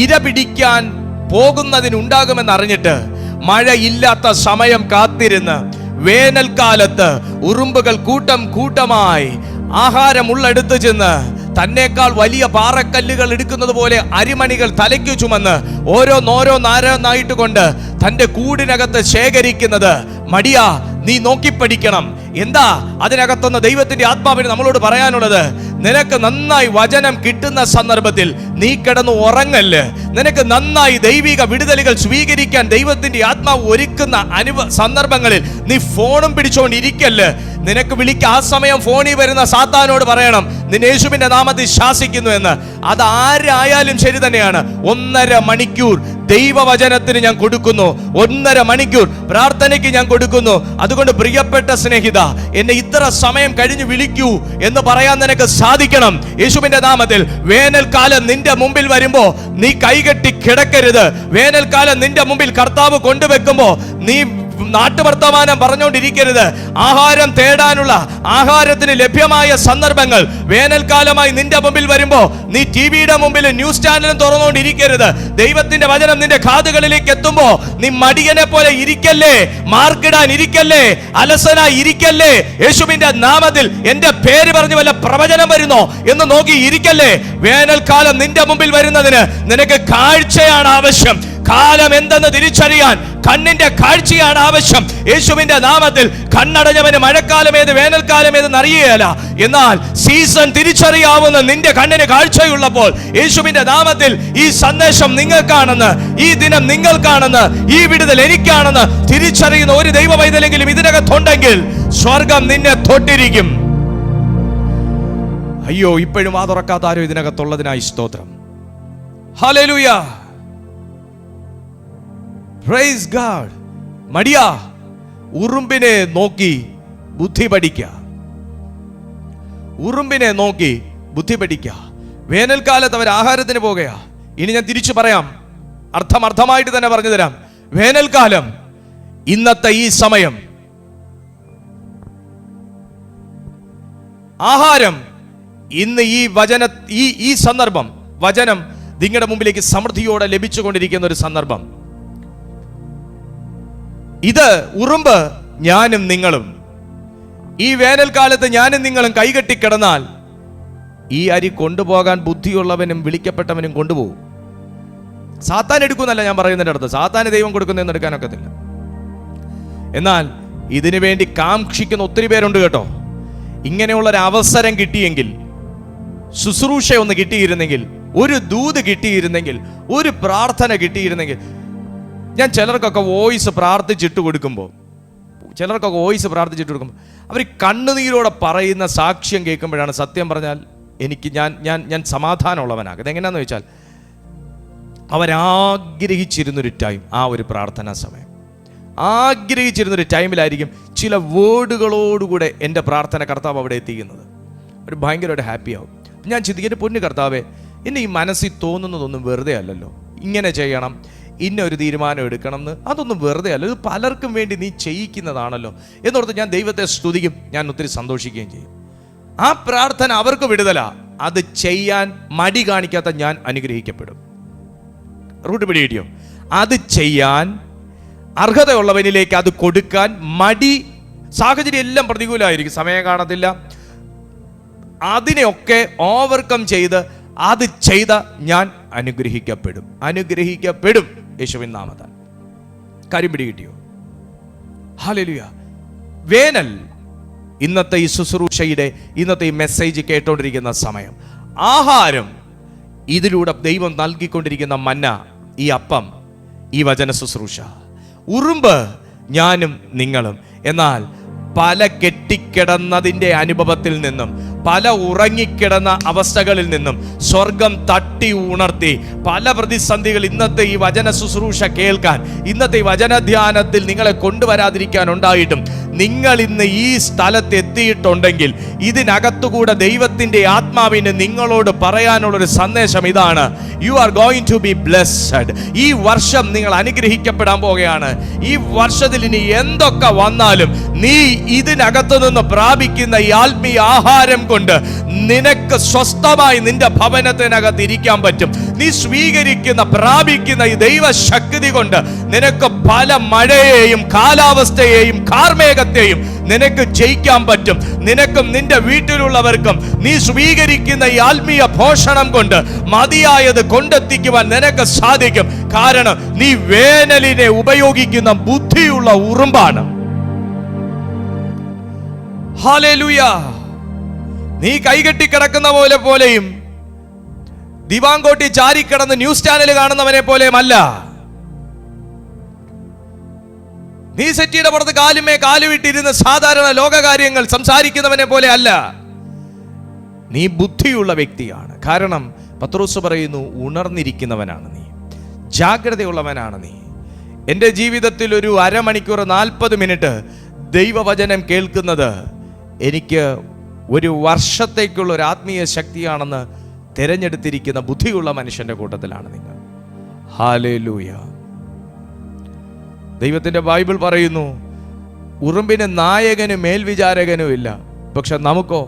ഇര പിടിക്കാൻ പോകുന്നതിനുണ്ടാകുമെന്നറിഞ്ഞിട്ട് മഴയില്ലാത്ത സമയം കാത്തിരുന്ന് വേനൽക്കാലത്ത് ഉറുമ്പുകൾ കൂട്ടം കൂട്ടമായി ആഹാരം ഉള്ളെടുത്ത് ചെന്ന് തന്നേക്കാൾ വലിയ പാറക്കല്ലുകൾ എടുക്കുന്നത് പോലെ അരിമണികൾ തലയ്ക്കു ചുമന്ന് ഓരോന്നായിട്ട് കൊണ്ട് തന്റെ കൂടിനകത്ത് ശേഖരിക്കുന്നത്. മടിയാ, നീ നോക്കിപ്പഠിക്കണം. എന്താ അതിനകത്തുനിന്ന് ദൈവത്തിന്റെ ആത്മാവിന് നമ്മളോട് പറയാനുള്ളത്? നിനക്ക് നന്നായി വചനം കിട്ടുന്ന സന്ദർഭത്തിൽ നീ കിടന്ന് ഉറങ്ങല്ല്. നിനക്ക് നന്നായി ദൈവിക വിടുതലുകൾ സ്വീകരിക്കാൻ ദൈവത്തിന്റെ ആത്മാവ് ഒരുക്കുന്ന സന്ദർഭങ്ങളിൽ നീ ഫോണും പിടിച്ചുകൊണ്ടിരിക്കല്ല്. നിനക്ക് വിളിക്ക ആ സമയം ഫോണിൽ വരുന്ന സാത്താനോട് പറയണം, നിന്നെ യേശുവിന്റെ നാമത്തിൽ ശാസിക്കുന്നു എന്ന്. അത് ആരായാലും ശരി തന്നെയാണ്. 1.5 മണിക്കൂർ ദൈവവചനത്തിന് ഞാൻ കൊടുക്കുന്നു, 1.5 മണിക്കൂർ പ്രാർത്ഥനയ്ക്ക് ഞാൻ കൊടുക്കുന്നു. അതുകൊണ്ട് പ്രിയപ്പെട്ട സ്നേഹിത, എന്നെ ഇത്ര സമയം കഴിഞ്ഞ് വിളിക്കൂ എന്ന് പറയാൻ നിനക്ക് സാധിക്കണം. യേശുവിന്റെ നാമത്തിൽ വേനൽക്കാലം നിന്റെ മുമ്പിൽ വരുമ്പോ നീ കൈകെട്ടി കിടക്കരുത്. വേനൽക്കാലം നിന്റെ മുമ്പിൽ കർത്താവ് കൊണ്ടുവെക്കുമ്പോ നീ നാട്ടുവർത്തമാനം പറഞ്ഞുകൊണ്ടിരിക്കരുത്. ആഹാരം തേടാനുള്ള, ആഹാരത്തിന് ലഭ്യമായ സന്ദർഭങ്ങൾ വേനൽക്കാലമായി നിന്റെ മുമ്പിൽ വരുമ്പോ നീ ടിവിയുടെ മുമ്പിൽ ന്യൂസ് ചാനലും തുറന്നുകൊണ്ടിരിക്കരുത്. ദൈവത്തിന്റെ വചനം നിന്റെ കാതുകളിലേക്ക് എത്തുമ്പോ നീ മടിയനെ പോലെ ഇരിക്കല്ലേ, മാർക്കിടാൻ ഇരിക്കല്ലേ, അലസനായി ഇരിക്കല്ലേ. യേശുവിന്റെ നാമത്തിൽ എന്റെ പേര് പറഞ്ഞു വല്ല പ്രവചനം വരുന്നോ എന്ന് നോക്കി ഇരിക്കല്ലേ. വേനൽക്കാലം നിന്റെ മുമ്പിൽ വരുന്നതിന് നിനക്ക് കാഴ്ചയാണ് ആവശ്യം. കാലം എന്തെന്ന് തിരിച്ചറിയാൻ കണ്ണിന്റെ കാഴ്ചയാണ് ആവശ്യം. യേശുവിന്റെ നാമത്തിൽ കണ്ണടഞ്ഞവന് മഴക്കാലം ഏത് വേനൽക്കാലം ഏതെന്ന് അറിയുകയല്ല, എന്നാൽ സീസൺ തിരിച്ചറിയാവുന്ന നിന്റെ കണ്ണിന് കാഴ്ചയുള്ളപ്പോൾ യേശുവിന്റെ നാമത്തിൽ ഈ സന്ദേശം നിങ്ങൾക്കാണെന്ന്, ഈ ദിനം നിങ്ങൾക്കാണെന്ന്, ഈ വിടുതൽ എനിക്കാണെന്ന് തിരിച്ചറിയുന്ന ഒരു ദൈവ പൈതലെങ്കിലും ഇതിനകത്തുണ്ടെങ്കിൽ സ്വർഗം നിന്നെ തൊട്ടിരിക്കും. അയ്യോ, ഇപ്പോഴും ആ തുറക്കാത്ത ആരോ ഇതിനകത്തുള്ളതിനായി സ്തോത്രം. Hallelujah, praise God. മടിയാ, ഉറുമ്പിനെ നോക്കി ബുദ്ധി പഠിക്കുക. ഉറുമ്പിനെ നോക്കി ബുദ്ധി പഠിക്കുക. വേനൽക്കാലത്ത് അവർ ആഹാരത്തിന് പോകുകയാ. ഇനി ഞാൻ തിരിച്ചു പറയാം, അർത്ഥമായിട്ട് തന്നെ പറഞ്ഞു തരാം. വേനൽക്കാലം, ഇന്നത്തെ ഈ സമയം, ആഹാരം ഇന്ന് ഈ സന്ദർഭം, വചനം നിങ്ങളുടെ മുമ്പിലേക്ക് സമൃദ്ധിയോടെ ലഭിച്ചുകൊണ്ടിരിക്കുന്ന ഒരു സന്ദർഭം. ഇത് ഉറുമ്പ് ഞാനും നിങ്ങളും. ഈ വേനൽക്കാലത്ത് ഞാനും നിങ്ങളും കൈകെട്ടി കിടന്നാൽ ഈ അരി കൊണ്ടുപോകാൻ ബുദ്ധിയുള്ളവനും വിളിക്കപ്പെട്ടവനും കൊണ്ടുപോകും. സാത്താൻ എടുക്കുന്നല്ല ഞാൻ പറയുന്നതിന്റെ അടുത്ത്, സാത്താന് ദൈവം കൊടുക്കുന്നതെന്ന് എടുക്കാനൊക്കത്തില്ല. എന്നാൽ ഇതിനു വേണ്ടി കാക്ഷിക്കുന്ന ഒത്തിരി പേരുണ്ട് കേട്ടോ. ഇങ്ങനെയുള്ളൊരു അവസരം കിട്ടിയെങ്കിൽ, ശുശ്രൂഷ ഒന്ന് കിട്ടിയിരുന്നെങ്കിൽ, ഒരു ദൂത് കിട്ടിയിരുന്നെങ്കിൽ, ഒരു പ്രാർത്ഥന കിട്ടിയിരുന്നെങ്കിൽ. ഞാൻ ചിലർക്കൊക്കെ വോയിസ് പ്രാർത്ഥിച്ചിട്ട് കൊടുക്കുമ്പോൾ അവർ കണ്ണുനീരോടെ പറയുന്ന സാക്ഷ്യം കേൾക്കുമ്പോഴാണ് സത്യം പറഞ്ഞാൽ എനിക്ക് ഞാൻ സമാധാനമുള്ളവനാകുന്നത്. എങ്ങനെയാന്ന് വെച്ചാൽ അവരാഗ്രഹിച്ചിരുന്നൊരു ടൈം, ആ ഒരു പ്രാർത്ഥനാ സമയം ആഗ്രഹിച്ചിരുന്നൊരു ടൈമിലായിരിക്കും ചില വേർഡുകളോടുകൂടെ എൻ്റെ പ്രാർത്ഥന കർത്താവ് അവിടെ എത്തിക്കുന്നത്. ഒരു ഭയങ്കരമായിട്ട് ഹാപ്പിയാവും. ഞാൻ ചിന്തിക്കും, പൊന്നു കർത്താവേ, എന്നെ ഈ മനസ്സിൽ തോന്നുന്നതൊന്നും വെറുതെ അല്ലല്ലോ. ഇങ്ങനെ ചെയ്യണം, ഇന്ന ഒരു തീരുമാനം എടുക്കണം എന്ന്, അതൊന്നും വെറുതെ അല്ല, ഇത് പലർക്കും വേണ്ടി നീ ചെയ്യിക്കുന്നതാണല്ലോ എന്നോർത്ത് ഞാൻ ദൈവത്തെ സ്തുതിക്കും. ഞാൻ ഒത്തിരി സന്തോഷിക്കുകയും ചെയ്യും. ആ പ്രാർത്ഥന അവർക്ക് വിടുതല. അത് ചെയ്യാൻ മടി കാണിക്കാത്ത ഞാൻ അനുഗ്രഹിക്കപ്പെടും. റൂട്ട് പിടി കിട്ടിയോ? അത് ചെയ്യാൻ അർഹതയുള്ളവനിലേക്ക് അത് കൊടുക്കാൻ മടി, സാഹചര്യം എല്ലാം പ്രതികൂലമായിരിക്കും, സമയം കാണത്തില്ല. അതിനെയൊക്കെ ഓവർകം ചെയ്ത് അത് ചെയ്ത ഞാൻ അനുഗ്രഹിക്കപ്പെടും യേശുവിൻ നാമത്താൽ. കാര്യം പിടികിട്ടിയോ? ഹല്ലേലൂയ. വേനൽ, ഇന്നത്തെ ഈ ശുശ്രൂഷയുടെ, ഇന്നത്തെ ഈ മെസ്സേജ് കേട്ടോണ്ടിരിക്കുന്ന സമയം, ആഹാരം ഇതിലൂടെ ദൈവം നൽകിക്കൊണ്ടിരിക്കുന്ന മന്ന, ഈ അപ്പം, ഈ വചന ശുശ്രൂഷ, ഉറുമ്പ് ഞാനും നിങ്ങളും. എന്നാൽ പല കെട്ടിക്കിടന്നതിൻ്റെ അനുഭവത്തിൽ നിന്നും, പല ഉറങ്ങിക്കിടന്ന അവസ്ഥകളിൽ നിന്നും സ്വർഗം തട്ടി ഉണർത്തി പല പ്രതിസന്ധികൾ ഇന്നത്തെ ഈ വചന ശുശ്രൂഷ കേൾക്കാൻ, ഇന്നത്തെ ഈ വചനധ്യാനത്തിൽ നിങ്ങളെ കൊണ്ടുവരാതിരിക്കാൻ ഉണ്ടായിട്ടും നിങ്ങൾ ഇന്ന് ഈ സ്ഥലത്ത് എത്തിയിട്ടുണ്ടെങ്കിൽ ഇതിനകത്തുകൂടെ ദൈവത്തിൻ്റെ ആത്മാവിന് നിങ്ങളോട് പറയാനുള്ളൊരു സന്ദേശം ഇതാണ്: you are going to be blessed. ഈ വർഷം നിങ്ങൾ അനുഗ്രഹിക്കപ്പെടാൻ പോകുകയാണ്. ഈ വർഷത്തിൽ ഇനി എന്തൊക്കെ വന്നാലും നീ ഇതിനകത്തു നിന്ന് പ്രാപിക്കുന്ന ഈ ആത്മീയ ആഹാരം കൊണ്ട് നിനക്ക് സ്വസ്ഥമായി നിന്റെ ഭവനത്തിനകത്ത് ഇരിക്കാൻ പറ്റും. നീ സ്വീകരിക്കുന്ന, പ്രാപിക്കുന്ന ഈ ദൈവശക്തി കൊണ്ട് നിനക്ക് പല മഴയെയും കാലാവസ്ഥയെയും കാർമേഘത്തെയും നിനക്ക് ജയിക്കാൻ പറ്റും. നിനക്കും നിന്റെ വീട്ടിലുള്ളവർക്കും നീ സ്വീകരിക്കുന്ന ഈ ആത്മീയ പോഷണം കൊണ്ട് മതിയായത് കൊണ്ടെത്തിക്കുവാൻ നിനക്ക് സാധിക്കും. കാരണം നീ വേനലിനെ ഉപയോഗിക്കുന്ന ബുദ്ധിയുള്ള ഉറുമ്പാണ്. ഹല്ലേലൂയ. നീ കൈകെട്ടി കിടക്കുന്ന പോലെയും ദിവാങ്കോട്ടി ചാരിക്കിടന്ന് ന്യൂസ് ചാനൽ കാണുന്നവനെ പോലെയും അല്ല. നീ സെറ്റിയുടെ പുറത്ത് കാലുമേ കാലുവിട്ടിരുന്ന് സാധാരണ ലോകകാര്യങ്ങൾ സംസാരിക്കുന്നവനെ പോലെ അല്ല. നീ ബുദ്ധിയുള്ള വ്യക്തിയാണ്. കാരണം പത്രോസ് പറയുന്നു, ഉണർന്നിരിക്കുന്നവനാണ് നീ, ജാഗ്രതയുള്ളവനാണ് നീ. എൻ്റെ ജീവിതത്തിൽ ഒരു അരമണിക്കൂർ 40 മിനിറ്റ് ദൈവവചനം കേൾക്കുന്നത് എനിക്ക് ഒരു വർഷത്തേക്കുള്ള ഒരു ആത്മീയ ശക്തിയാണെന്ന് തിരഞ്ഞെടുത്തിരിക്കുന്ന ബുദ്ധിയുള്ള മനുഷ്യന്റെ കൂട്ടത്തിലാണ് നിങ്ങൾ. ഹല്ലേലൂയ. ദൈവത്തിന്റെ ബൈബിൾ പറയുന്നു, ഉറുമ്പിന് നായകനും മേൽവിചാരകനും ഇല്ല. പക്ഷെ നമുക്കോ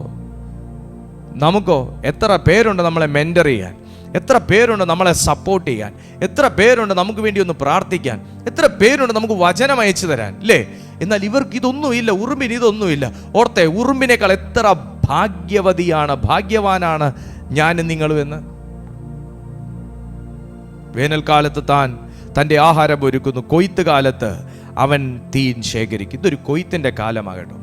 എത്ര പേരുണ്ട് നമ്മളെ മെന്റർ ചെയ്യാൻ, എത്ര പേരുണ്ട് നമ്മളെ സപ്പോർട്ട് ചെയ്യാൻ, എത്ര പേരുണ്ട് നമുക്ക് വേണ്ടി ഒന്ന് പ്രാർത്ഥിക്കാൻ, എത്ര പേരുണ്ട് നമുക്ക് വചനം അയച്ചു തരാൻ, ഇല്ലേ? എന്നാൽ ഇവർക്ക് ഇതൊന്നുമില്ല, ഉറുമ്പിന് ഇതൊന്നുമില്ല. ഓർത്തെ, ഉറുമ്പിനേക്കാൾ എത്ര ഭാഗ്യവാനാണ് ഞാനും നിങ്ങളും എന്ന്. വേനൽക്കാലത്ത് തൻ്റെ ആഹാരം ഒരുക്കുന്നു, കൊയ്ത്ത് കാലത്ത് അവൻ തീൻ ശേഖരിക്കും. ഇതൊരു കൊയ്ത്തിന്റെ കാലമാകട്ടോ.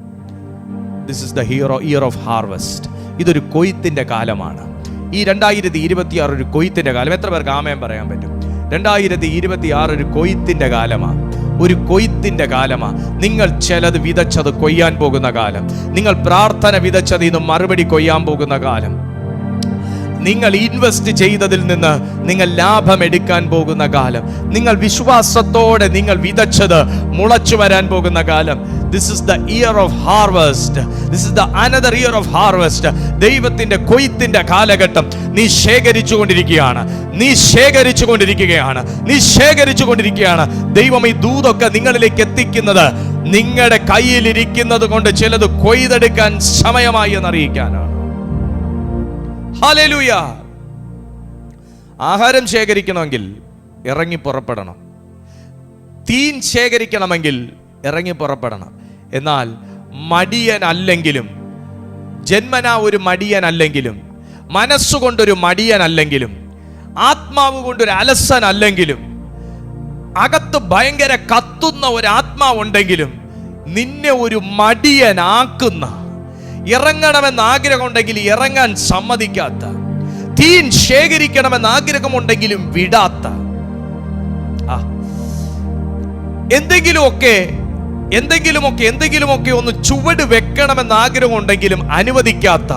This is the year of harvest. ഇതൊരു കൊയ്ത്തിന്റെ കാലമാണ്. ഈ 2026 ഒരു കൊയ്ത്തിന്റെ കാലം. എത്ര പേർക്ക് ആമേൻ പറയാൻ പറ്റും? 2026 ഒരു കൊയ്ത്തിന്റെ കാലമാണ്. ഒരു കൊയ്ത്തിന്റെ കാലമാണ്. നിങ്ങൾ ചിലത് വിതച്ചത് കൊയ്യാൻ പോകുന്ന കാലം. നിങ്ങൾ പ്രാർത്ഥന വിതച്ചത് ഇന്ന് മറുപടി കൊയ്യാൻ പോകുന്ന കാലം. നിങ്ങൾ ഇൻവെസ്റ്റ് ചെയ്തതിൽ നിന്ന് നിങ്ങൾ ലാഭം എടുക്കാൻ പോകുന്ന കാലം. നിങ്ങൾ വിശ്വാസത്തോടെ നിങ്ങൾ വിതച്ചത് മുളച്ചു വരാൻ പോകുന്ന കാലം. This is the year of harvest. This is the another year of harvest. ദൈവത്തിന്റെ കൊയ്ത്തിന്റെ കാലഘട്ടം. നീ ശേഖരിച്ചുകൊണ്ടിരിക്കുകയാണ്. ദൈവം ഈ ദൂതൊക്കെ നിങ്ങളിലേക്ക് എത്തിക്കുന്നത് നിങ്ങളുടെ കയ്യിലിരിക്കുന്നത് കൊണ്ട് ചിലത് കൊയ്തെടുക്കാൻ സമയമായി എന്നറിയിക്കാനാണ്. ഹല്ലേലൂയ. ആഹാരം ശേഖരിക്കണമെങ്കിൽ ഇറങ്ങി പുറപ്പെടണം. തീൻ ശേഖരിക്കണമെങ്കിൽ ഇറങ്ങി പുറപ്പെടണം. എന്നാൽ മടിയനല്ലെങ്കിലും, ജന്മനാ ഒരു മടിയനല്ലെങ്കിലും, മനസ്സുകൊണ്ടൊരു മടിയനല്ലെങ്കിലും, ആത്മാവ് കൊണ്ടൊരു അലസനല്ലെങ്കിലും, അകത്ത് ഭയങ്കര കത്തുന്ന ഒരു ആത്മാവുണ്ടെങ്കിലും നിന്നെ ഒരു മടിയനാക്കുന്ന, ഇറങ്ങണമെന്ന് ആഗ്രഹമുണ്ടെങ്കിൽ ഇറങ്ങാൻ സമ്മതിക്കാത്ത, തീൻ ശേഖരിക്കണമെന്ന് ആഗ്രഹമുണ്ടെങ്കിലും വിടാത്ത, എന്തെങ്കിലുമൊക്കെ ഒന്ന് ചുവട് വെക്കണമെന്ന് ആഗ്രഹമുണ്ടെങ്കിലും അനുവദിക്കാത്ത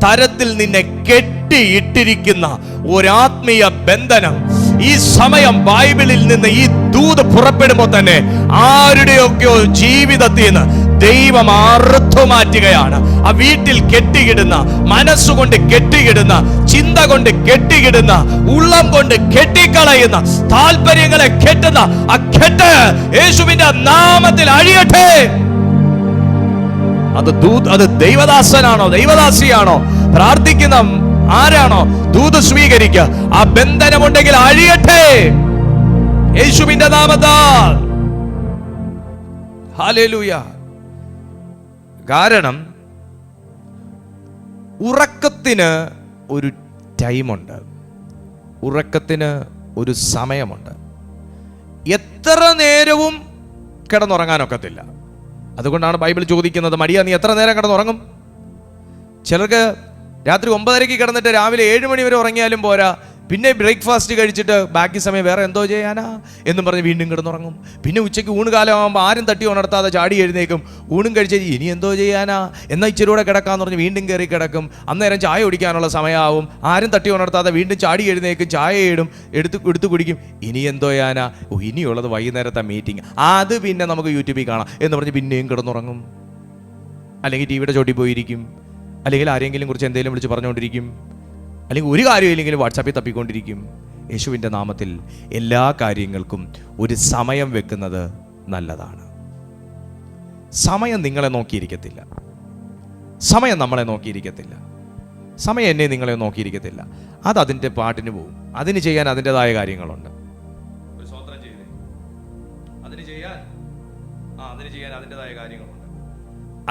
തരത്തിൽ നിന്നെ കെട്ടിയിട്ടിരിക്കുന്ന ഒരാത്മീയ ബന്ധനം ഈ സമയം ബൈബിളിൽ നിന്ന് ഈ ദൂത് പുറപ്പെടുമ്പോൾ തന്നെ ആരുടെയൊക്കെയോ ജീവിതത്തിൽ നിന്ന് ദൈവം അറുത്തു മാറ്റുകയാണ്. ആ വീട്ടിൽ കെട്ടിയിടുന്ന, മനസ്സുകൊണ്ട് കെട്ടിയിടുന്ന, ചിന്ത കൊണ്ട് കെട്ടിയിടുന്ന, ഉള്ളം കൊണ്ട് കെട്ടിക്കളയുന്ന, താല്പര്യങ്ങളെ കെട്ടുന്ന ആ കെട്ട് യേശുവിന്റെ നാമത്തിൽ അഴിയട്ടെ. അത് ദൈവദാസനാണോ, ദൈവദാസിയാണോ, പ്രാർത്ഥിക്കുന്ന ആരാണോ, ദൂത് സ്വീകരിക്കുക. ആ ബന്ധനമുണ്ടെങ്കിൽ അഴിയട്ടെ യേശുവിന്റെ നാമത്താൽ. ഹല്ലേലൂയ. കാരണം ഉറക്കത്തിന് ഒരു ടൈമുണ്ട്, ഉറക്കത്തിന് ഒരു സമയമുണ്ട്. എത്ര നേരവും കിടന്നുറങ്ങാനൊക്കത്തില്ല. അതുകൊണ്ടാണ് ബൈബിൾ ചോദിക്കുന്നത്, മടിയാ നീ എത്ര നേരം കിടന്നുറങ്ങും? ചിലർക്ക് രാത്രി 9:30 കിടന്നിട്ട് രാവിലെ 7 മണി വരെ ഉറങ്ങിയാലും പോരാ, പിന്നെ ബ്രേക്ക്ഫാസ്റ്റ് കഴിച്ചിട്ട് ബാക്കി സമയം വേറെ എന്തോ ചെയ്യാനാ എന്നും പറഞ്ഞ് വീണ്ടും കിടന്നുറങ്ങും. പിന്നെ ഉച്ചയ്ക്ക് ഊണുകാലമാകുമ്പോൾ ആരും തട്ടി ഉണർത്താതെ ചാടി എഴുന്നേക്കും. ഊണും കഴിച്ച് ഇനി എന്തോ ചെയ്യാനാ, എന്നാൽ ഇച്ചിരി കൂടെ കിടക്കാന്ന് പറഞ്ഞ് വീണ്ടും കയറി കിടക്കും. അന്നേരം ചായ കുടിക്കാനുള്ള സമയമാവും. ആരും തട്ടി ഉണർത്താതെ വീണ്ടും ചാടി എഴുന്നേക്കും, ചായ എടുത്ത് കുടിക്കും. ഇനി എന്തോ ചെയ്യാനാ, ഇനിയുള്ളത് വൈകുന്നേരത്തെ മീറ്റിംഗ്, അത് പിന്നെ നമുക്ക് യൂട്യൂബിൽ കാണാം എന്ന് പറഞ്ഞ് പിന്നെയും കിടന്നുറങ്ങും. അല്ലെങ്കിൽ ടിവിയുടെ ചോട്ടി പോയിരിക്കും, അല്ലെങ്കിൽ ആരെങ്കിലും കുറിച്ച് എന്തെങ്കിലും വിളിച്ച് പറഞ്ഞുകൊണ്ടിരിക്കും, അല്ലെങ്കിൽ ഒരു കാര്യമില്ലെങ്കിലും വാട്സാപ്പിൽ തപ്പിക്കൊണ്ടിരിക്കും. യേശുവിൻ്റെ നാമത്തിൽ എല്ലാ കാര്യങ്ങൾക്കും ഒരു സമയം വെക്കുന്നത് നല്ലതാണ്. സമയം നിങ്ങളെ നോക്കിയിരിക്കത്തില്ല, സമയം നമ്മളെ നോക്കിയിരിക്കത്തില്ല, സമയം എന്നെ നിങ്ങളെ നോക്കിയിരിക്കത്തില്ല. അത് അതിൻ്റെ പാട്ടിന് പോവും. അതിന് ചെയ്യാൻ അതിൻ്റെതായ കാര്യങ്ങളുണ്ട്. ഒരു സ്വതന്ത്രം ചെയ്തേ, അതിന് ചെയ്യാൻ അതിൻ്റെതായ കാര്യങ്ങളുണ്ട്.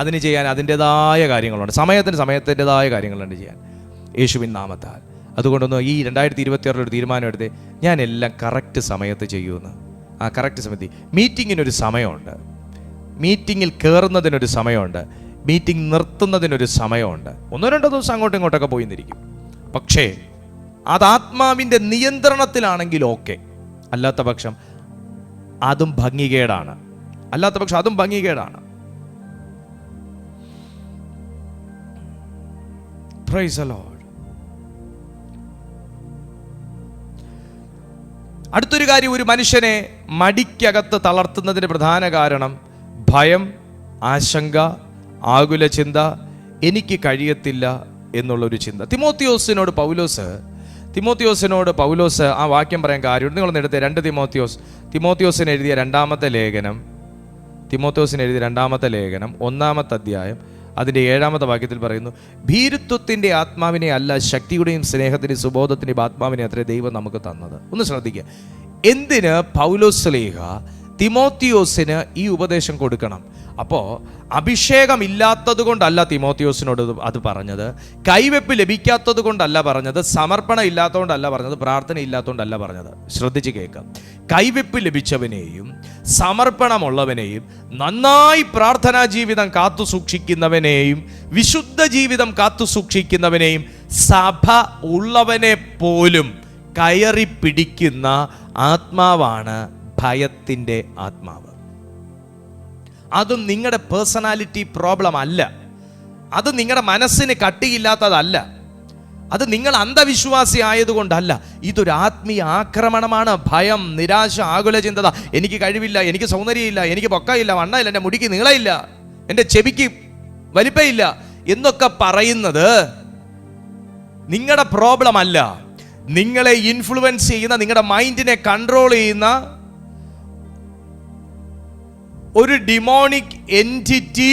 അതിന് ചെയ്യാൻ അതിൻ്റെതായ കാര്യങ്ങളുണ്ട്. സമയത്തിൻ്റെതായ കാര്യങ്ങളുണ്ട് ചെയ്യാൻ, യേശുവിൻ നാമത്താൽ. അതുകൊണ്ടൊന്ന് ഈ 2026 ഒരു തീരുമാനം എടുത്തേ, ഞാൻ എല്ലാം കറക്റ്റ് സമയത്ത് ചെയ്യുമെന്ന്. ആ കറക്റ്റ് സമയത്ത് മീറ്റിങ്ങിനൊരു സമയമുണ്ട്, മീറ്റിങ്ങിൽ കയറുന്നതിനൊരു സമയമുണ്ട്, മീറ്റിംഗ് നിർത്തുന്നതിനൊരു സമയമുണ്ട്. 1-2 ദിവസം അങ്ങോട്ടും ഇങ്ങോട്ടൊക്കെ പോയി നിന്നിരിക്കും. പക്ഷേ അത് ആത്മാവിൻ്റെ നിയന്ത്രണത്തിലാണെങ്കിൽ ഓക്കെ, അല്ലാത്ത പക്ഷം അതും ഭംഗികേടാണ്. Praise the Lord. അടുത്തൊരു കാര്യം, ഒരു മനുഷ്യനെ മടിക്കകത്ത് തളർത്തുന്നതിന് പ്രധാന കാരണം ഭയം, ആശങ്ക, ആകുല ചിന്ത, എനിക്ക് കഴിയത്തില്ല എന്നുള്ളൊരു ചിന്ത. തിമോത്തിയോസിനോട് പൗലോസ് ആ വാക്യം പറയാൻ കാര്യം നിങ്ങളൊന്ന് എടുത്തേ. 2 തിമോത്തിയോസിന് എഴുതിയ രണ്ടാമത്തെ ലേഖനം 1-ാമത്തെ അധ്യായം അതിൻ്റെ 7-ാമത്തെ വാക്യത്തിൽ പറയുന്നു, ഭീരുത്വത്തിൻ്റെ ആത്മാവിനെ അല്ല, ശക്തിയുടെയും സ്നേഹത്തിൻ്റെയും സുബോധത്തിൻ്റെയും ആത്മാവിനെ അത്രേ ദൈവം നമുക്ക് തന്നത്. ഒന്ന് ശ്രദ്ധിക്കുക, എന്തിന് പൗലോസ് ശ്ലീഹ തിമോത്തിയോസിന് ഈ ഉപദേശം കൊടുക്കണം? അപ്പോൾ അഭിഷേകം ഇല്ലാത്തത് കൊണ്ടല്ല തിമോത്തിയോസിനോട് അത് പറഞ്ഞത്, കൈവെപ്പ് ലഭിക്കാത്തത് കൊണ്ടല്ല പറഞ്ഞത്, സമർപ്പണം ഇല്ലാത്തതുകൊണ്ടല്ല പറഞ്ഞത്, പ്രാർത്ഥന ഇല്ലാത്തതുകൊണ്ടല്ല പറഞ്ഞത്. ശ്രദ്ധിച്ച് കേൾക്കാം. കൈവെപ്പ് ലഭിച്ചവനെയും സമർപ്പണമുള്ളവനെയും നന്നായി പ്രാർത്ഥനാ ജീവിതം കാത്തു സൂക്ഷിക്കുന്നവനെയും വിശുദ്ധ ജീവിതം കാത്തു സൂക്ഷിക്കുന്നവനെയും സഭ ഉള്ളവനെ പോലും കയറി പിടിക്കുന്ന ആത്മാവാണ് ഭയത്തിൻ്റെ ആത്മാവ്. അതും നിങ്ങളുടെ പേഴ്സണാലിറ്റി പ്രോബ്ലം അല്ല, അത് നിങ്ങളുടെ മനസ്സിന് കട്ടിയില്ലാത്തതല്ല, അത് നിങ്ങൾ അന്ധവിശ്വാസി ആയതുകൊണ്ടല്ല. ഇതൊരു ആത്മീയ ആക്രമണമാണ്. ഭയം, നിരാശ, ആകുല ചിന്തത, എനിക്ക് കഴിവില്ല, എനിക്ക് സൗന്ദര്യമില്ല, എനിക്ക് പൊക്കയില്ല, വണ്ണയില്ല, എൻ്റെ മുടിക്ക് നീളയില്ല, എൻ്റെ ചെവിക്ക് വലിപ്പയില്ല എന്നൊക്കെ പറയുന്നത് നിങ്ങളുടെ പ്രോബ്ലം അല്ല. നിങ്ങളെ ഇൻഫ്ലുവൻസ് ചെയ്യുന്ന, നിങ്ങളുടെ മൈൻഡിനെ കൺട്രോൾ ചെയ്യുന്ന ഒരു ഡിമോണിക് എൻറ്റിറ്റി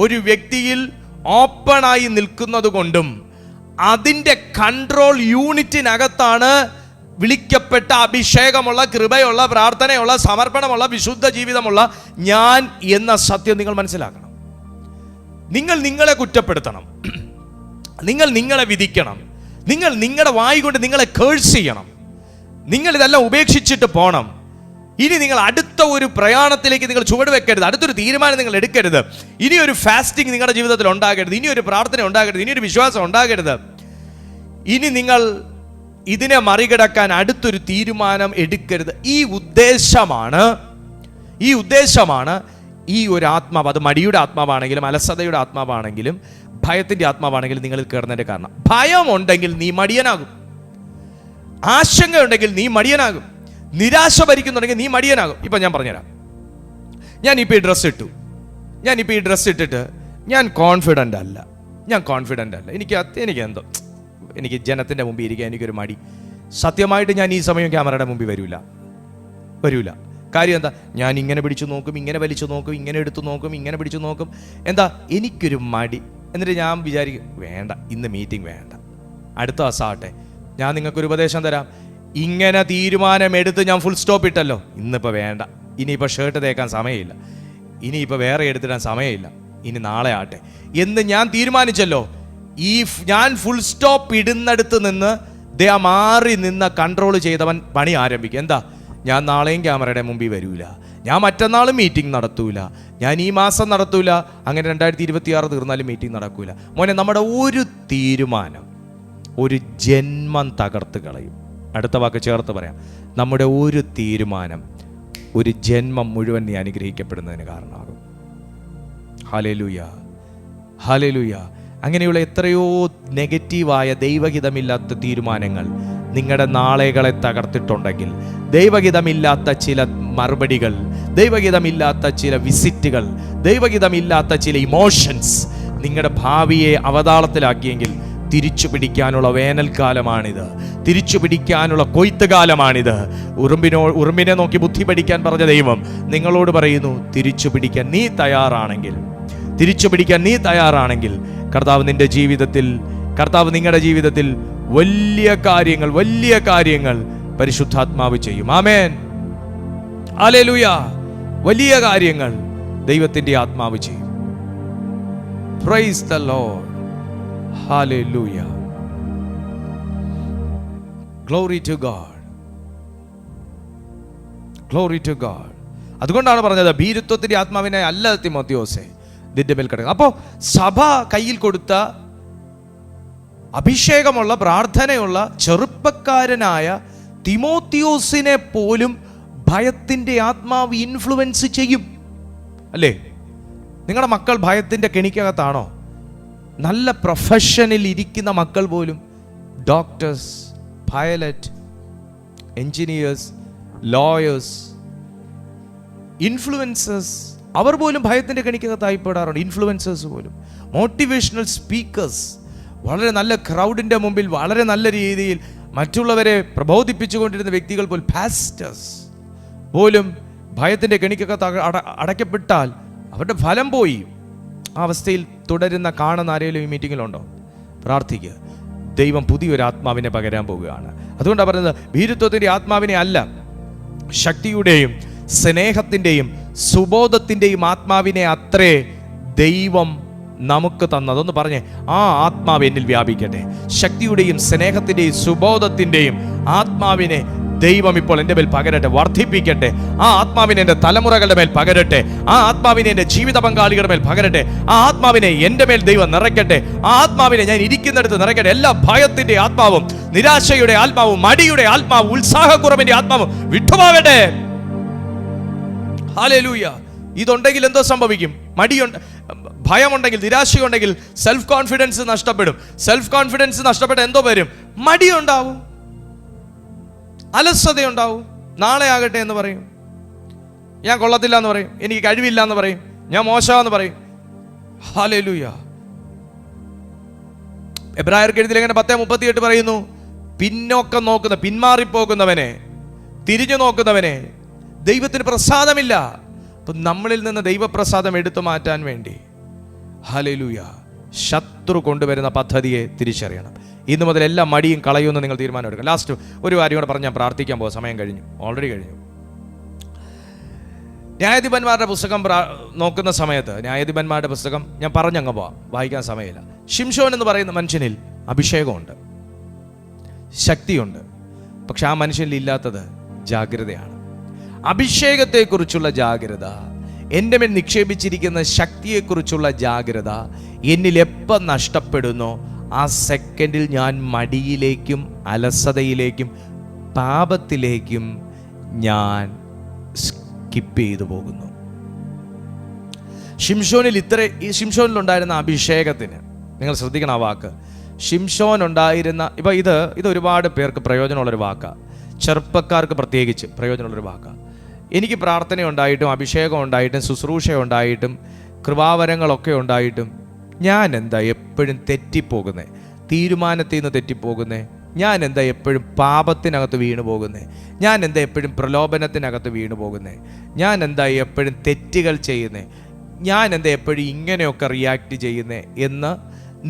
ഒരു വ്യക്തിയിൽ ഓപ്പണായി നിൽക്കുന്നത് കൊണ്ടും അതിൻ്റെ കൺട്രോൾ യൂണിറ്റിനകത്താണ് വിളിക്കപ്പെട്ട അഭിഷേകമുള്ള, കൃപയുള്ള, പ്രാർത്ഥനയുള്ള, സമർപ്പണമുള്ള, വിശുദ്ധ ജീവിതമുള്ള ഞാൻ എന്ന സത്യം നിങ്ങൾ മനസ്സിലാക്കണം. നിങ്ങൾ നിങ്ങളെ കുറ്റപ്പെടുത്തണം, നിങ്ങൾ നിങ്ങളെ വിധിക്കണം, നിങ്ങൾ നിങ്ങളുടെ വായി കൊണ്ട് നിങ്ങളെ കേഴ്സ് ചെയ്യണം, നിങ്ങൾ ഇതെല്ലാം ഉപേക്ഷിച്ചിട്ട് പോകണം. ഇനി നിങ്ങൾ അടുത്ത ഒരു പ്രയാണത്തിലേക്ക് നിങ്ങൾ ചുവട് വെക്കരുത്, അടുത്തൊരു തീരുമാനം നിങ്ങൾ എടുക്കരുത്. ഇനി ഒരു ഫാസ്റ്റിംഗ് നിങ്ങളുടെ ജീവിതത്തിൽ ഉണ്ടാകരുത്, ഇനി ഒരു പ്രാർത്ഥന ഉണ്ടാകരുത്, ഇനി ഒരു വിശ്വാസം ഉണ്ടാകരുത്. ഇനി നിങ്ങൾ ഇതിനെ മറികടക്കാൻ അടുത്തൊരു തീരുമാനം എടുക്കരുത്. ഈ ഉദ്ദേശമാണ് ഈ ഒരു ആത്മാവ്, അത് മടിയുടെ ആത്മാവാണെങ്കിലും അലസതയുടെ ആത്മാവാണെങ്കിലും ഭയത്തിൻ്റെ ആത്മാവാണെങ്കിലും നിങ്ങളിൽ കയറുന്നതിൻ്റെ കാരണം. ഭയം ഉണ്ടെങ്കിൽ നീ മടിയനാകും, ആശങ്ക ഉണ്ടെങ്കിൽ നീ മടിയനാകും, നിരാശ ഭരിക്കുന്നുണ്ടെങ്കിൽ നീ മടിയനാകും. ഇപ്പം ഞാൻ പറഞ്ഞുതരാം. ഞാനിപ്പോൾ ഈ ഡ്രസ്സ് ഇട്ടിട്ട് ഞാൻ കോൺഫിഡൻ്റ് അല്ല. എനിക്ക് ജനത്തിൻ്റെ മുമ്പിൽ ഇരിക്കാൻ എനിക്കൊരു മടി. സത്യമായിട്ട് ഞാൻ ഈ സമയം ക്യാമറയുടെ മുമ്പിൽ വരൂല. കാര്യം എന്താ? ഞാൻ ഇങ്ങനെ പിടിച്ചു നോക്കും, ഇങ്ങനെ വലിച്ചു നോക്കും, ഇങ്ങനെ എടുത്തു നോക്കും, ഇങ്ങനെ പിടിച്ചു നോക്കും. എന്താ? എനിക്കൊരു മടി. എന്നിട്ട് ഞാൻ വിചാരിക്കും, വേണ്ട, ഇന്ന് മീറ്റിംഗ് വേണ്ട, അടുത്ത ദിവസമാകട്ടെ. ഞാൻ നിങ്ങൾക്കൊരു ഉപദേശം തരാം. ഇങ്ങനെ തീരുമാനമെടുത്ത് ഞാൻ ഫുൾ സ്റ്റോപ്പ് ഇട്ടല്ലോ, ഇന്നിപ്പോൾ വേണ്ട, ഇനിയിപ്പോൾ ഷർട്ട് തേക്കാൻ സമയമില്ല, ഇനിയിപ്പോൾ വേറെ എടുത്തിടാൻ സമയമില്ല, ഇനി നാളെ ആട്ടെ എന്ന് ഞാൻ തീരുമാനിച്ചല്ലോ. ഞാൻ ഫുൾ സ്റ്റോപ്പ് ഇടുന്നിടത്ത് നിന്ന് മാറി നിന്ന് കൺട്രോൾ ചെയ്തവൻ പണി ആരംഭിക്കും. എന്താ? ഞാൻ നാളെയും ക്യാമറയുടെ മുമ്പിൽ വരൂല, ഞാൻ മറ്റന്നാളും മീറ്റിംഗ് നടത്തൂല, ഞാൻ ഈ മാസം നടത്തൂല, അങ്ങനെ 2026 തീർന്നാലും മീറ്റിംഗ് നടക്കൂല. മോനെ, നമ്മുടെ ഒരു തീരുമാനം ഒരു ജന്മം തകർത്ത് കളയും. അടുത്ത വാക്ക് ചേർത്ത് പറയാം, നമ്മുടെ ഒരു തീരുമാനം ഒരു ജന്മം മുഴുവൻ നീ അനുഗ്രഹിക്കപ്പെടുന്നതിന് കാരണമാകും. Hallelujah, hallelujah. അങ്ങനെയുള്ള എത്രയോ നെഗറ്റീവായ ദൈവഹിതമില്ലാത്ത തീരുമാനങ്ങൾ നിങ്ങളുടെ നാളെകളെ തകർത്തിട്ടുണ്ടെങ്കിൽ, ദൈവഹിതമില്ലാത്ത ചില മറുപടികൾ, ദൈവഹിതമില്ലാത്ത ചില വിസിറ്റുകൾ, ദൈവഹിതമില്ലാത്ത ചില ഇമോഷൻസ് നിങ്ങളുടെ ഭാവിയെ അവതാളത്തിലാക്കിയെങ്കിൽ തിരിച്ചു പിടിക്കാനുള്ള വേനൽക്കാലമാണിത്, തിരിച്ചു പിടിക്കാനുള്ള കൊയ്ത്തുകാലമാണിത്. ഉറുമ്പിനെ നോക്കി ബുദ്ധി പഠിക്കാൻ പറഞ്ഞ ദൈവം നിങ്ങളോട് പറയുന്നു, തിരിച്ചു പിടിക്കാൻ നീ തയ്യാറാണെങ്കിൽ, തിരിച്ചു പിടിക്കാൻ നീ തയ്യാറാണെങ്കിൽ കർത്താവ് നിന്റെ ജീവിതത്തിൽ, കർത്താവ് നിങ്ങളുടെ ജീവിതത്തിൽ വലിയ കാര്യങ്ങൾ പരിശുദ്ധാത്മാവ് ചെയ്യും. Amen, hallelujah. വലിയ കാര്യങ്ങൾ ദൈവത്തിന്റെ ആത്മാവ് ചെയ്യും. Praise the Lord, hallelujah, glory to God, glory to God. അതുകൊണ്ടാണ് പറഞ്ഞത് ഭീരുത്വത്തിന്റെ ആത്മാവിനെ അല്ല തിമോത്തിയോസേ നിന്റെ മേൽ കിടക്കുക. അപ്പോൾ സഭ കയ്യിൽ കൊടുത്ത അഭിഷേകമുള്ള പ്രാർത്ഥനയുള്ള ചെറുപ്പക്കാരനായ തിമോത്തിയോസിനെ പോലും ഭയത്തിന്റെ ആത്മാവ് ഇൻഫ്ലുവൻസ് ചെയ്യും, അല്ലേ? നിങ്ങളുടെ മക്കൾ ഭയത്തിന്റെ കെണിക്കകത്താണോ? നല്ല പ്രൊഫഷനിൽ ഇരിക്കുന്ന മക്കൾ പോലും, doctors, pilot, engineers, lawyers, influencers, അവർ പോലും ഭയത്തിന്റെ കെണിക്കകത്തായിപ്പെടാറുണ്ട്. ഇൻഫ്ലുവൻസേഴ്സ് പോലും, മോട്ടിവേഷണൽ സ്പീക്കേഴ്സ്, വളരെ നല്ല ക്രൗഡിന്റെ മുമ്പിൽ വളരെ നല്ല രീതിയിൽ മറ്റുള്ളവരെ പ്രബോധിപ്പിച്ചുകൊണ്ടിരുന്ന വ്യക്തികൾ പോലും, പാസ്റ്റേഴ്സ് പോലും ഭയത്തിന്റെ കെണിക്കകത്ത് അടയ്ക്കപ്പെട്ടാൽ അവരുടെ ഫലം പോയി. ആ അവസ്ഥയിൽ തുടരുന്ന കാണുന്ന ആരെങ്കിലും ഈ മീറ്റിങ്ങിലുണ്ടോ? പ്രാർത്ഥിക്കുക, ദൈവം പുതിയൊരു ആത്മാവിനെ പകരാൻ പോവുകയാണ്. അതുകൊണ്ടാണ് പറയുന്നത്, ഭീരുത്വത്തിന്റെ ആത്മാവിനെ അല്ല, ശക്തിയുടെയും സ്നേഹത്തിന്റെയും സുബോധത്തിന്റെയും ആത്മാവിനെ അത്രേ ദൈവം നമുക്ക് തന്നതൊന്ന് പറഞ്ഞേ. ആ ആത്മാവ് എന്നിൽ വ്യാപിക്കട്ടെ. ശക്തിയുടെയും സ്നേഹത്തിന്റെയും സുബോധത്തിന്റെയും ആത്മാവിനെ ദൈവം ഇപ്പോൾ എൻ്റെ മേൽ പകരട്ടെ, വർദ്ധിപ്പിക്കട്ടെ. ആ ആത്മാവിനെ എൻ്റെ തലമുറകളുടെ മേൽ പകരട്ടെ. ആ ആത്മാവിനെ എൻ്റെ ജീവിത പങ്കാളികളുടെ മേൽ പകരട്ടെ. ആ ആത്മാവിനെ എൻ്റെ മേൽ ദൈവം നിറയ്ക്കട്ടെ. ആ ആത്മാവിനെ ഞാൻ ഇരിക്കുന്നിടത്ത് നിറയ്ക്കട്ടെ. എല്ലാ ഭയത്തിന്റെ ആത്മാവും, നിരാശയുടെ ആത്മാവും, മടിയുടെ ആത്മാവും, ഉത്സാഹക്കുറവിന്റെ ആത്മാവും വിട്ടുപോകട്ടെ. ഹല്ലേലൂയ. ഇതുണ്ടെങ്കിൽ എന്തോ സംഭവിക്കും? ഭയമുണ്ടെങ്കിൽ, നിരാശയുണ്ടെങ്കിൽ സെൽഫ് കോൺഫിഡൻസ് നഷ്ടപ്പെടും. സെൽഫ് കോൺഫിഡൻസ് നഷ്ടപ്പെട്ട എന്തോ വരും? മടിയുണ്ടാവും, അലസതയുണ്ടാവും. നാളെ ആകട്ടെ എന്ന് പറയും, ഞാൻ കൊള്ളത്തില്ല എന്ന് പറയും, എനിക്ക് കഴിവില്ല എന്ന് പറയും, ഞാൻ മോശമെന്ന് പറയും. ഹല്ലേലൂയ. എബ്രായർക്ക് എഴുതിയ ലേഖനം 10:38 പറയുന്നു, പിന്നോക്കം നോക്കുന്ന, പിന്മാറിപ്പോകുന്നവനെ, തിരിഞ്ഞു നോക്കുന്നവനെ ദൈവത്തിന് പ്രസാദമില്ല. അപ്പൊ നമ്മളിൽ നിന്ന് ദൈവപ്രസാദം എടുത്തു മാറ്റാൻ വേണ്ടി, ഹല്ലേലൂയ, ശത്രു കൊണ്ടുവരുന്ന പദ്ധതിയെ തിരിച്ചറിയണം. ഇന്ന് മുതൽ എല്ലാ മടിയും കളയുമെന്ന് നിങ്ങൾ തീരുമാനം എടുക്കുക. ലാസ്റ്റ് ഒരു കാര്യം കൂടെ പറഞ്ഞ് ഞാൻ പ്രാർത്ഥിക്കാൻ പോകും. സമയം കഴിഞ്ഞു, ഓൾറെഡി കഴിഞ്ഞു. ന്യായാധിപന്മാരുടെ പുസ്തകം നോക്കുന്ന സമയത്ത്, ന്യായാധിപന്മാരുടെ പുസ്തകം ഞാൻ പറഞ്ഞങ്ങ് പോവാം, വായിക്കാൻ സമയമില്ല. ശിംശോൻ എന്ന് പറയുന്ന മനുഷ്യനിൽ അഭിഷേകമുണ്ട്, ശക്തിയുണ്ട്. പക്ഷെ ആ മനുഷ്യനിൽ ഇല്ലാത്തത് ജാഗ്രതയാണ്. അഭിഷേകത്തെക്കുറിച്ചുള്ള ജാഗ്രത, എൻ്റെ മേൽ നിക്ഷേപിച്ചിരിക്കുന്ന ശക്തിയെക്കുറിച്ചുള്ള ജാഗ്രത എന്നിൽ എപ്പം നഷ്ടപ്പെടുന്നോ ആ സെക്കൻഡിൽ ഞാൻ മടിയിലേക്കും അലസതയിലേക്കും പാപത്തിലേക്കും ഞാൻ സ്കിപ്പ് ചെയ്തു പോകുന്നു. ഷിംശോനിലുണ്ടായിരുന്ന അഭിഷേകത്തിന്, നിങ്ങൾ ശ്രദ്ധിക്കണം ആ വാക്ക്, ഷിംശോൻ ഉണ്ടായിരുന്ന, ഇപ്പം ഇത് ഒരുപാട് പേർക്ക് പ്രയോജനമുള്ളൊരു വാക്കാണ്, ചെറുപ്പക്കാർക്ക് പ്രത്യേകിച്ച് പ്രയോജനമുള്ളൊരു വാക്കാണ്. എനിക്ക് പ്രാർത്ഥന ഉണ്ടായിട്ടും അഭിഷേകം ഉണ്ടായിട്ടും ശുശ്രൂഷ ഉണ്ടായിട്ടും കൃപാവരങ്ങളൊക്കെ ഉണ്ടായിട്ടും ഞാൻ എന്താ എപ്പോഴും തെറ്റിപ്പോകുന്നേ? തീരുമാനത്തിൽ നിന്ന് തെറ്റിപ്പോകുന്നേ? ഞാൻ എന്താ എപ്പോഴും പാപത്തിനകത്ത് വീണു പോകുന്നേ? ഞാൻ എന്താ എപ്പോഴും പ്രലോഭനത്തിനകത്ത് വീണു പോകുന്നേ? ഞാൻ എന്താ എപ്പോഴും തെറ്റുകൾ ചെയ്യുന്നേ? ഞാൻ എന്താ എപ്പോഴും ഇങ്ങനെയൊക്കെ റിയാക്ട് ചെയ്യുന്നേ എന്ന്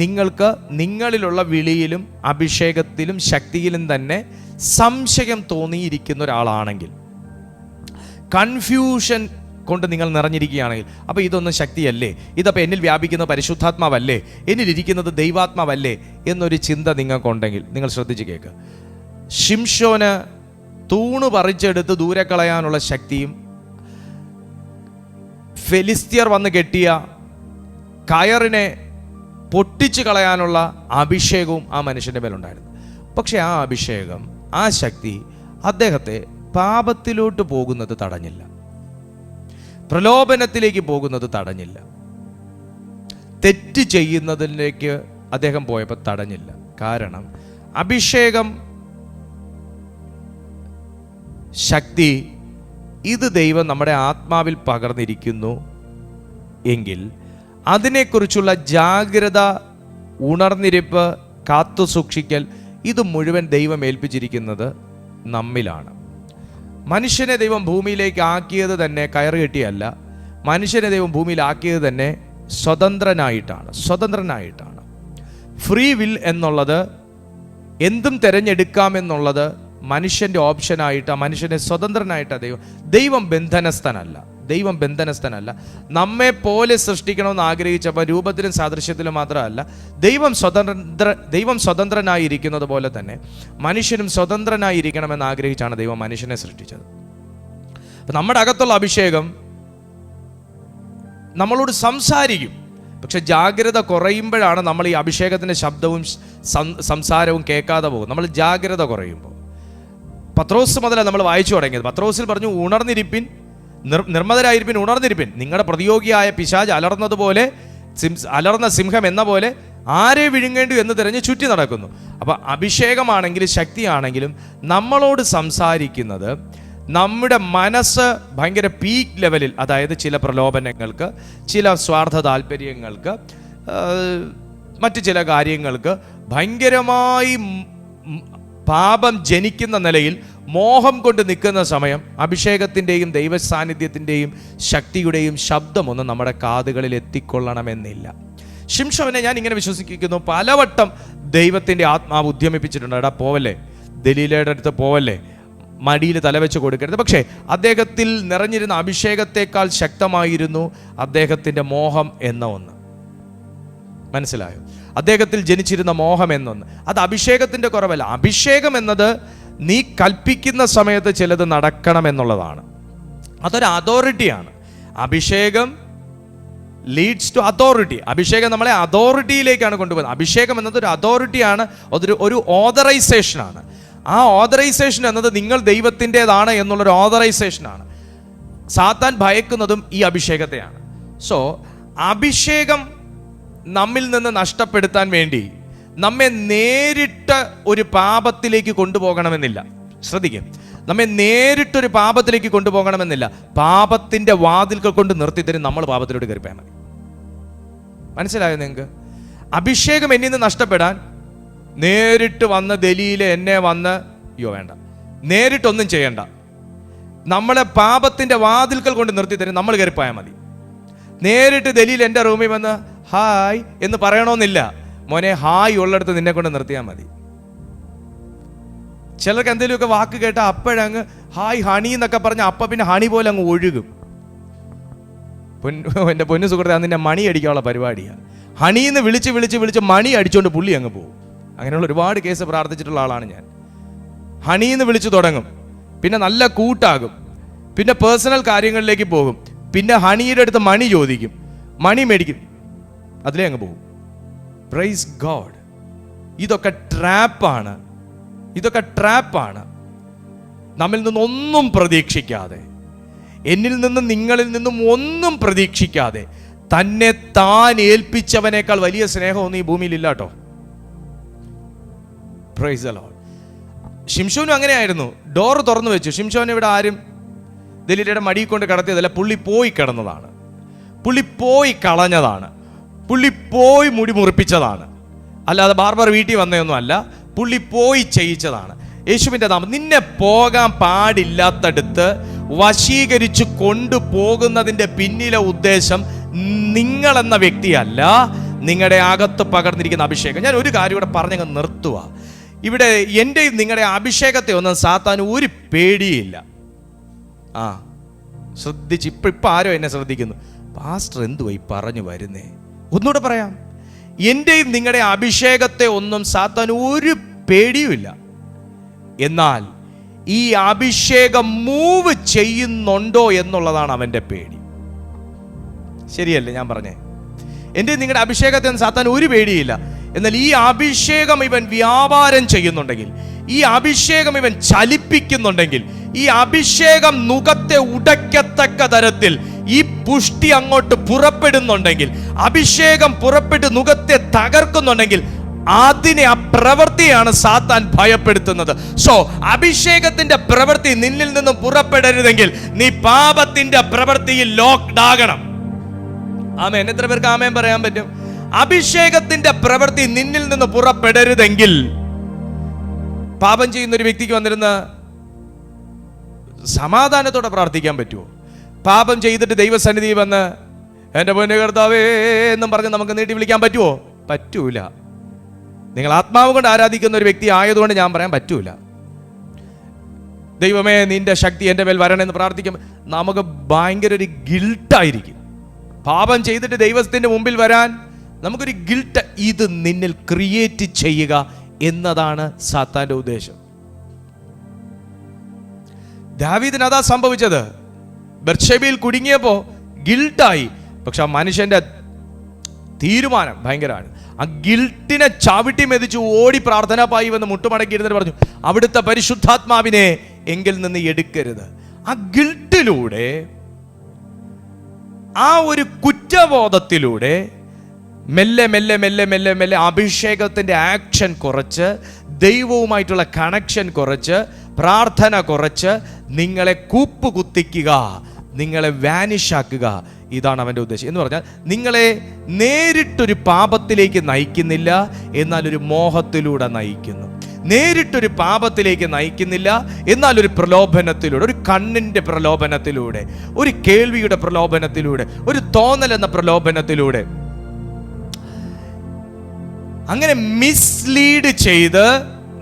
നിങ്ങൾക്ക് നിങ്ങളിലുള്ള വിളിയിലും അഭിഷേകത്തിലും ശക്തിയിലും തന്നെ സംശയം തോന്നിയിരിക്കുന്ന ഒരാളാണെങ്കിൽ, കൺഫ്യൂഷൻ കൊണ്ട് നിങ്ങൾ നിറഞ്ഞിരിക്കുകയാണെങ്കിൽ അപ്പോൾ ഇതൊന്നും ശക്തിയല്ലേ, ഇതപ്പോൾ എന്നിൽ വ്യാപിക്കുന്ന പരിശുദ്ധാത്മാവല്ലേ, എന്നിലിരിക്കുന്നത് ദൈവാത്മാവല്ലേ എന്നൊരു ചിന്ത നിങ്ങൾക്കുണ്ടെങ്കിൽ നിങ്ങൾ ശ്രദ്ധിച്ച് കേൾക്കുക. ശിംശോന് തൂണ് പറിച്ചെടുത്ത് ദൂരെ കളയാനുള്ള ശക്തിയും ഫെലിസ്ത്യർ വന്ന് കെട്ടിയ കയറിനെ പൊട്ടിച്ചു കളയാനുള്ള അഭിഷേകവും ആ മനുഷ്യൻ്റെ മേലുണ്ടായിരുന്നു. പക്ഷെ ആ അഭിഷേകം, ആ ശക്തി അദ്ദേഹത്തെ പാപത്തിലോട്ട് പോകുന്നത് തടഞ്ഞില്ല, പ്രലോഭനത്തിലേക്ക് പോകുന്നത് തടഞ്ഞില്ല, തെറ്റ് ചെയ്യുന്നതിലേക്ക് അദ്ദേഹം പോയപ്പോൾ തടഞ്ഞില്ല. കാരണം അഭിഷേകം, ശക്തി, ഇത് ദൈവം നമ്മുടെ ആത്മാവിൽ പകർന്നിരിക്കുന്നു എങ്കിൽ അതിനെക്കുറിച്ചുള്ള ജാഗ്രത, ഉണർന്നിരിപ്പ്, കാത്തു സൂക്ഷിക്കൽ, ഇത് മുഴുവൻ ദൈവം ഏൽപ്പിച്ചിരിക്കുന്നത് നമ്മിലാണ്. മനുഷ്യനെ ദൈവം ഭൂമിയിലേക്ക് ആക്കിയത് തന്നെ കയറ് കെട്ടിയല്ല. മനുഷ്യനെ ദൈവം ഭൂമിയിലാക്കിയത് തന്നെ സ്വതന്ത്രനായിട്ടാണ്. ഫ്രീ വിൽ എന്നുള്ളത്, എന്തും തിരഞ്ഞെടുക്കാമെന്നുള്ളത് മനുഷ്യൻ്റെ ഓപ്ഷനായിട്ട്, മനുഷ്യനെ സ്വതന്ത്രനായിട്ടാണ് ദൈവം ബന്ധനസ്ഥനല്ല. നമ്മെ പോലെ സൃഷ്ടിക്കണമെന്ന് ആഗ്രഹിച്ചപ്പോൾ രൂപത്തിലും സാദൃശ്യത്തിലും മാത്രമല്ല, ദൈവം സ്വതന്ത്രനായിരിക്കുന്നത് പോലെ തന്നെ മനുഷ്യനും സ്വതന്ത്രനായിരിക്കണമെന്ന് ആഗ്രഹിച്ചാണ് ദൈവം മനുഷ്യനെ സൃഷ്ടിച്ചത്. അപ്പം നമ്മുടെ അകത്തുള്ള അഭിഷേകം നമ്മളോട് സംസാരിക്കും. പക്ഷെ ജാഗ്രത കുറയുമ്പോഴാണ് നമ്മൾ ഈ അഭിഷേകത്തിൻ്റെ ശബ്ദവും സംസാരവും കേൾക്കാതെ പോകും. നമ്മൾ ജാഗ്രത കുറയുമ്പോൾ, പത്രോസ് മുതലാണ് നമ്മൾ വായിച്ചു തുടങ്ങിയത്. പത്രോസിൽ പറഞ്ഞു, ഉണർന്നിരിപ്പിൻ, നിർമ്മതരായിരിപ്പിൻ, ഉണർന്നിരിപ്പിൻ. നിങ്ങളുടെ പ്രതിയോഗിയായ പിശാച് അലർന്നതുപോലെ, അലർന്ന സിംഹം എന്ന പോലെ ആരെ വിഴുങ്ങേണ്ടു എന്ന് തിരഞ്ഞ് ചുറ്റി നടക്കുന്നു. അപ്പം അഭിഷേകമാണെങ്കിലും ശക്തിയാണെങ്കിലും നമ്മളോട് സംസാരിക്കുന്നത് നമ്മുടെ മനസ്സ് ഭയങ്കര പീക്ക് ലെവലിൽ, അതായത് ചില പ്രലോഭനങ്ങൾക്ക്, ചില സ്വാർത്ഥ താല്പര്യങ്ങൾക്ക്, മറ്റു ചില കാര്യങ്ങൾക്ക് ഭയങ്കരമായി പാപം ജനിക്കുന്ന നിലയിൽ മോഹം കൊണ്ട് നിൽക്കുന്ന സമയം അഭിഷേകത്തിൻ്റെയും ദൈവസാന്നിധ്യത്തിൻ്റെയും ശക്തിയുടെയും ശബ്ദമൊന്നും നമ്മുടെ കാതുകളിൽ എത്തിക്കൊള്ളണമെന്നില്ല. ശിംശോനെ ഞാൻ ഇങ്ങനെ വിശ്വസിക്കുന്നു, പലവട്ടം ദൈവത്തിൻ്റെ ആത്മാവ് ഉദ്യമിപ്പിച്ചിട്ടുണ്ട്. എടാ പോവല്ലേ, ദലീലയുടെ അടുത്ത് പോവല്ലേ, മടിയിൽ തലവെച്ച് കൊടുക്കരുത്. പക്ഷേ അദ്ദേഹത്തിൽ നിറഞ്ഞിരുന്ന അഭിഷേകത്തെക്കാൾ ശക്തമായിരുന്നു അദ്ദേഹത്തിൻ്റെ മോഹം എന്ന ഒന്ന്. മനസ്സിലായോ? അദ്ദേഹത്തിൽ ജനിച്ചിരുന്ന മോഹം എന്നൊന്ന്. അത് അഭിഷേകത്തിൻ്റെ കുറവല്ല. അഭിഷേകം എന്നത് നീ കൽപ്പിക്കുന്ന സമയത്ത് ചിലത് നടക്കണമെന്നുള്ളതാണ്. അതൊരു അതോറിറ്റിയാണ്. അഭിഷേകം ലീഡ്സ് ടു അതോറിറ്റി. അഭിഷേകം നമ്മളെ അതോറിറ്റിയിലേക്കാണ് കൊണ്ടുപോകുന്നത്. അഭിഷേകം എന്നത് ഒരു അതോറിറ്റിയാണ്, ഒരു ഓതറൈസേഷനാണ്. ആ ഓതറൈസേഷൻ എന്നത് നിങ്ങൾ ദൈവത്തിൻ്റെതാണ് എന്നുള്ളൊരു ഓതറൈസേഷനാണ്. സാത്താൻ ഭയക്കുന്നതും ഈ അഭിഷേകത്തെയാണ്. സോ അഭിഷേകം നമ്മിൽ നിന്ന് നഷ്ടപ്പെടുത്താൻ വേണ്ടി നമ്മെ നേരിട്ട് ഒരു പാപത്തിലേക്ക് കൊണ്ടുപോകണമെന്നില്ല. ശ്രദ്ധിക്കും, നമ്മെ നേരിട്ടൊരു പാപത്തിലേക്ക് കൊണ്ടുപോകണമെന്നില്ല. പാപത്തിൻ്റെ വാതിൽകൾ കൊണ്ട് നിർത്തിത്തരും നമ്മൾ പാപത്തിലോട്ട് കയറിപ്പോയാൽ മതി. മനസ്സിലായോ നിങ്ങൾക്ക്? അഭിഷേകം എന്നിൽ നിന്ന് നഷ്ടപ്പെടാൻ നേരിട്ട് വന്ന് ദലീല എന്നെ വന്ന് വേണ്ട, നേരിട്ടൊന്നും ചെയ്യണ്ട, നമ്മളെ പാപത്തിൻ്റെ വാതിൽക്കൽ കൊണ്ട് നിർത്തിത്തരും നമ്മൾ കയറിപ്പോയാൽ മതി. നേരിട്ട് ദലീൽ എൻ്റെ റൂമിൽ വന്ന് ഹായ് എന്ന് പറയണമെന്നില്ല. മോനെ, ഹായ് ഉള്ളിടത്ത് നിന്നെ കൊണ്ട് നിർത്തിയാൽ മതി. ചിലർക്ക് എന്തെങ്കിലുമൊക്കെ വാക്ക് കേട്ടാൽ അപ്പോഴങ്ങ് ഹായ് ഹണി എന്നൊക്കെ പറഞ്ഞാൽ അപ്പം പിന്നെ ഹണി പോലെ അങ്ങ് ഒഴുകും. എൻ്റെ പൊന്നു സുഹൃത്തെ, അതിൻ്റെ മണി അടിക്കാനുള്ള പരിപാടിയാണ്. ഹണിന്ന് വിളിച്ച് മണി അടിച്ചുകൊണ്ട് പുള്ളി അങ്ങ് പോകും. അങ്ങനെയുള്ള ഒരുപാട് കേസ് പ്രാർത്ഥിച്ചിട്ടുള്ള ആളാണ് ഞാൻ. ഹണിന്ന് വിളിച്ചു തുടങ്ങും, പിന്നെ നല്ല കൂട്ടാകും, പിന്നെ പേഴ്സണൽ കാര്യങ്ങളിലേക്ക് പോകും, പിന്നെ ഹണിയുടെ അടുത്ത് മണി ചോദിക്കും, മണി മേടിക്കും, അതിലേ അങ്ങ് പോകും. Praise God. ഇതൊക്കെ ട്രാപ്പാണ്. നമ്മിൽ നിന്നൊന്നും പ്രതീക്ഷിക്കാതെ, എന്നിൽ നിന്നും നിങ്ങളിൽ നിന്നും ഒന്നും പ്രതീക്ഷിക്കാതെ തന്നെ താൻ ഏൽപ്പിച്ചവനേക്കാൾ വലിയ സ്നേഹമൊന്നും ഈ ഭൂമിയിൽ ഇല്ലാട്ടോ. Praise the Lord. ശിംശോനും അങ്ങനെയായിരുന്നു. ഡോറ് തുറന്നു വെച്ചു. ശിംശോനെ ഇവിടെ ആരും ദലീലയുടെ മടിയിൽ കൊണ്ട് കടത്തിയതല്ല. പുള്ളി പോയി കിടന്നതാണ്, പുള്ളി പോയി കളഞ്ഞതാണ്, പുള്ളി പോയി മുടി മുറിപ്പിച്ചതാണ്. അല്ലാതെ ബാർബർ വീട്ടിൽ വന്നതൊന്നും അല്ല, പുള്ളി പോയി ചെയ്യിച്ചതാണ്. യേശുവിൻ്റെ നാമം. നിന്നെ പോകാൻ പാടില്ലാത്തടുത്ത് വശീകരിച്ച് കൊണ്ടുപോകുന്നതിൻ്റെ പിന്നിലെ ഉദ്ദേശം നിങ്ങളെന്ന വ്യക്തിയല്ല, നിങ്ങളുടെ അകത്ത് പകർന്നിരിക്കുന്ന അഭിഷേകം. ഞാൻ ഒരു കാര്യം ഇവിടെ പറഞ്ഞങ്ങ് നിർത്തുക. ഇവിടെ എൻ്റെ നിങ്ങളുടെ അഭിഷേകത്തെ ഒന്നും സാത്താൻ ഒരു പേടിയില്ല. ശ്രദ്ധിച്ച് ഇപ്പം ആരോ എന്നെ ശ്രദ്ധിക്കുന്നു, പാസ്റ്റർ എന്തുവാ ഈ പറഞ്ഞു വരുന്നേ? ഒന്നുകൂടെ പറയാം, എൻ്റെയും നിങ്ങളുടെ അഭിഷേകത്തെ ഒന്നും സാത്താൻ ഒരു പേടിയുമില്ല. എന്നാൽ ഈ അഭിഷേകം മൂവ് ചെയ്യുന്നുണ്ടോ എന്നുള്ളതാണ് അവൻ്റെ പേടി. ശരിയല്ലേ ഞാൻ പറഞ്ഞേ? എൻ്റെ നിങ്ങളുടെ അഭിഷേകത്തെ ഒന്നും സാത്താൻ ഒരു പേടിയില്ല. എന്നാൽ ഈ അഭിഷേകം ഇവൻ വ്യാപാരം ചെയ്യുന്നുണ്ടെങ്കിൽ, ഈ അഭിഷേകം ഇവൻ ചലിപ്പിക്കുന്നുണ്ടെങ്കിൽ, ഈ അഭിഷേകം നുകത്തെ ഉടയ്ക്കത്തക്ക തരത്തിൽ ഈ പുഷ്ടി അങ്ങോട്ട് പുറപ്പെടുന്നുണ്ടെങ്കിൽ, അഭിഷേകം പുറപ്പെട്ട് നുകത്തെ തകർക്കുന്നുണ്ടെങ്കിൽ, അതിനെ, ആ പ്രവൃത്തിയാണ് സാത്താൻ ഭയപ്പെടുത്തുന്നത്. സോ അഭിഷേകത്തിന്റെ പ്രവൃത്തി നിന്നിൽ നിന്നും പുറപ്പെടരുതെങ്കിൽ നീ പാപത്തിന്റെ പ്രവൃത്തിയിൽ ലോക്ക്ഡ് ആകണം. ആമേൻ. എത്ര പേർക്ക് ആമേൻ പറയാൻ പറ്റും? അഭിഷേകത്തിന്റെ പ്രവൃത്തി നിന്നിൽ നിന്ന് പുറപ്പെടരുതെങ്കിൽ, പാപം ചെയ്യുന്ന ഒരു വ്യക്തിക്ക് വന്നിരുന്ന് സമാധാനത്തോടെ പ്രാർത്ഥിക്കാൻ പറ്റുമോ? പാപം ചെയ്തിട്ട് ദൈവസന്നിധി വന്ന് എൻ്റെ പൊന്നു കർത്താവേ എന്നും പറഞ്ഞ് നമുക്ക് നീട്ടി വിളിക്കാൻ പറ്റുമോ? പറ്റൂല. നിങ്ങൾ ആത്മാവ് കൊണ്ട് ആരാധിക്കുന്ന ഒരു വ്യക്തി ആയതുകൊണ്ട് ഞാൻ പറയാൻ പറ്റൂല. ദൈവമേ നിന്റെ ശക്തി എൻ്റെ മേൽ വരണമെന്ന് പ്രാർത്ഥിക്കും. നമുക്ക് ഭയങ്കര ഒരു ഗിൽട്ടായിരിക്കും. പാപം ചെയ്തിട്ട് ദൈവത്തിൻ്റെ മുമ്പിൽ വരാൻ നമുക്കൊരു ഗിൽട്ട്. ഇത് നിന്നിൽ ക്രിയേറ്റ് ചെയ്യുക എന്നതാണ് സാത്താന്റെ ഉദ്ദേശം. ദാവീദിന് അതാ സംഭവിച്ചത്. ബത്ശേബയിൽ കുടുങ്ങിയപ്പോൾ ഗിൽട്ടായി. പക്ഷെ ആ മനുഷ്യന്റെ തീരുമാനം ഭയങ്കരമാണ്. ആ ഗിൽട്ടിനെ ചവിട്ടി മെതിച്ച് ഓടി പ്രാർത്ഥനാപായി വന്ന് മുട്ടുമടക്കി ഇരുന്നിട്ട് പറഞ്ഞു, അവിടുത്തെ പരിശുദ്ധാത്മാവിനെ എങ്കിൽ നിന്ന് എടുക്കരുത്. ആ ഗിൽട്ടിലൂടെ, ആ ഒരു കുറ്റബോധത്തിലൂടെ മെല്ലെ മെല്ലെ മെല്ലെ മെല്ലെ മെല്ലെ അഭിഷേകത്തിന്റെ ആക്ഷൻ കുറച്ച്, ദൈവവുമായിട്ടുള്ള കണക്ഷൻ കുറച്ച്, പ്രാർത്ഥന കുറച്ച് നിങ്ങളെ കൂപ്പുകുത്തിക്കുക, നിങ്ങളെ വാനിഷാക്കുക. ഇതാണ് അവൻ്റെ ഉദ്ദേശം. എന്ന് പറഞ്ഞാൽ നിങ്ങളെ നേരിട്ടൊരു പാപത്തിലേക്ക് നയിക്കുന്നില്ല, എന്നാൽ ഒരു മോഹത്തിലൂടെ നയിക്കുന്നു. നേരിട്ടൊരു പാപത്തിലേക്ക് നയിക്കുന്നില്ല, എന്നാൽ ഒരു പ്രലോഭനത്തിലൂടെ, ഒരു കണ്ണിൻ്റെ പ്രലോഭനത്തിലൂടെ, ഒരു കേൾവിയുടെ പ്രലോഭനത്തിലൂടെ, ഒരു തോന്നൽ എന്ന പ്രലോഭനത്തിലൂടെ അങ്ങനെ മിസ്ലീഡ് ചെയ്ത്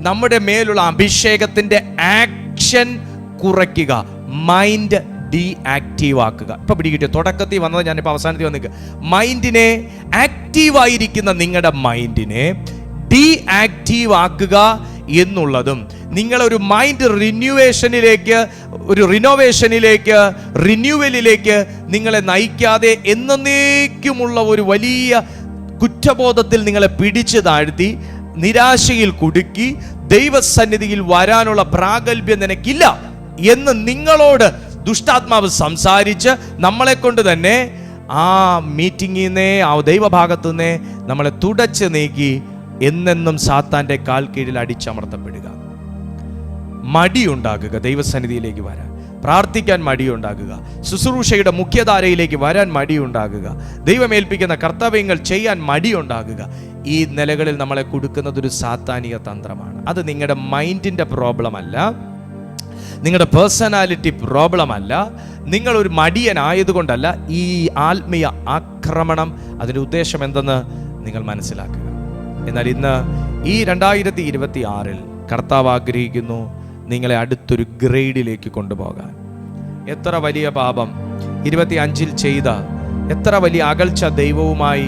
നമ്മുടെ മേലുള്ള അഭിഷേകത്തിന്റെ ആക്ഷൻ കുറയ്ക്കുക, മൈൻഡ് ഡീആക്റ്റീവ് ആക്കുക. ഇപ്പൊ പിടികിട്ടിയ തുടക്കത്തിൽ വന്നത്, ഞാനിപ്പോൾ അവസാനത്തിൽ വന്നിക്കുക. മൈൻഡിനെ, ആക്റ്റീവായിരിക്കുന്ന നിങ്ങളുടെ മൈൻഡിനെ ഡീആക്റ്റീവ് ആക്കുക എന്നുള്ളതും, നിങ്ങളൊരു മൈൻഡ് റിന്യൂവലിലേക്ക് നിങ്ങളെ നയിക്കാതെ എന്നേക്കുമുള്ള ഒരു വലിയ കുറ്റബോധത്തിൽ നിങ്ങളെ പിടിച്ചു താഴ്ത്തി നിരാശയിൽ കുടുക്കി ദൈവസന്നിധിയിൽ വരാനുള്ള പ്രാഗൽഭ്യം നിനക്കില്ല എന്ന് നിങ്ങളോട് ദുഷ്ടാത്മാവ് സംസാരിച്ച് നമ്മളെ കൊണ്ട് തന്നെ ആ മീറ്റിംഗിൽ നിന്നേ, ആ ദൈവഭാഗത്തു നിന്നേ നമ്മളെ തുടച്ച് നീക്കി എന്നെന്നും സാത്താന്റെ കാൽ കീഴിൽ അടിച്ചമർത്തപ്പെടുക. മടിയുണ്ടാകുക ദൈവസന്നിധിയിലേക്ക് വരാൻ, പ്രാർത്ഥിക്കാൻ മടിയുണ്ടാകുക, ശുശ്രൂഷയുടെ മുഖ്യധാരയിലേക്ക് വരാൻ മടിയുണ്ടാകുക, ദൈവമേൽപ്പിക്കുന്ന കർത്തവ്യങ്ങൾ ചെയ്യാൻ മടിയുണ്ടാകുക. ഈ നിലകളിൽ നമ്മളെ കൊടുക്കുന്നത് ഒരു സാത്താനിക തന്ത്രമാണ്. അത് നിങ്ങളുടെ മൈൻഡിൻ്റെ പ്രോബ്ലം അല്ല, നിങ്ങളുടെ പേഴ്സണാലിറ്റി പ്രോബ്ലം അല്ല, നിങ്ങളൊരു മടിയനായതുകൊണ്ടല്ല. ഈ ആത്മീയ ആക്രമണം, അതിൻ്റെ ഉദ്ദേശം എന്തെന്ന് നിങ്ങൾ മനസ്സിലാക്കുക. എന്നാൽ ഇന്ന് ഈ 2026 കർത്താവ് ആഗ്രഹിക്കുന്നു നിങ്ങളെ അടുത്തൊരു ഗ്രേഡിലേക്ക് കൊണ്ടുപോകാൻ. എത്ര വലിയ പാപം 25 ചെയ്ത, എത്ര വലിയ അകൽച്ച ദൈവവുമായി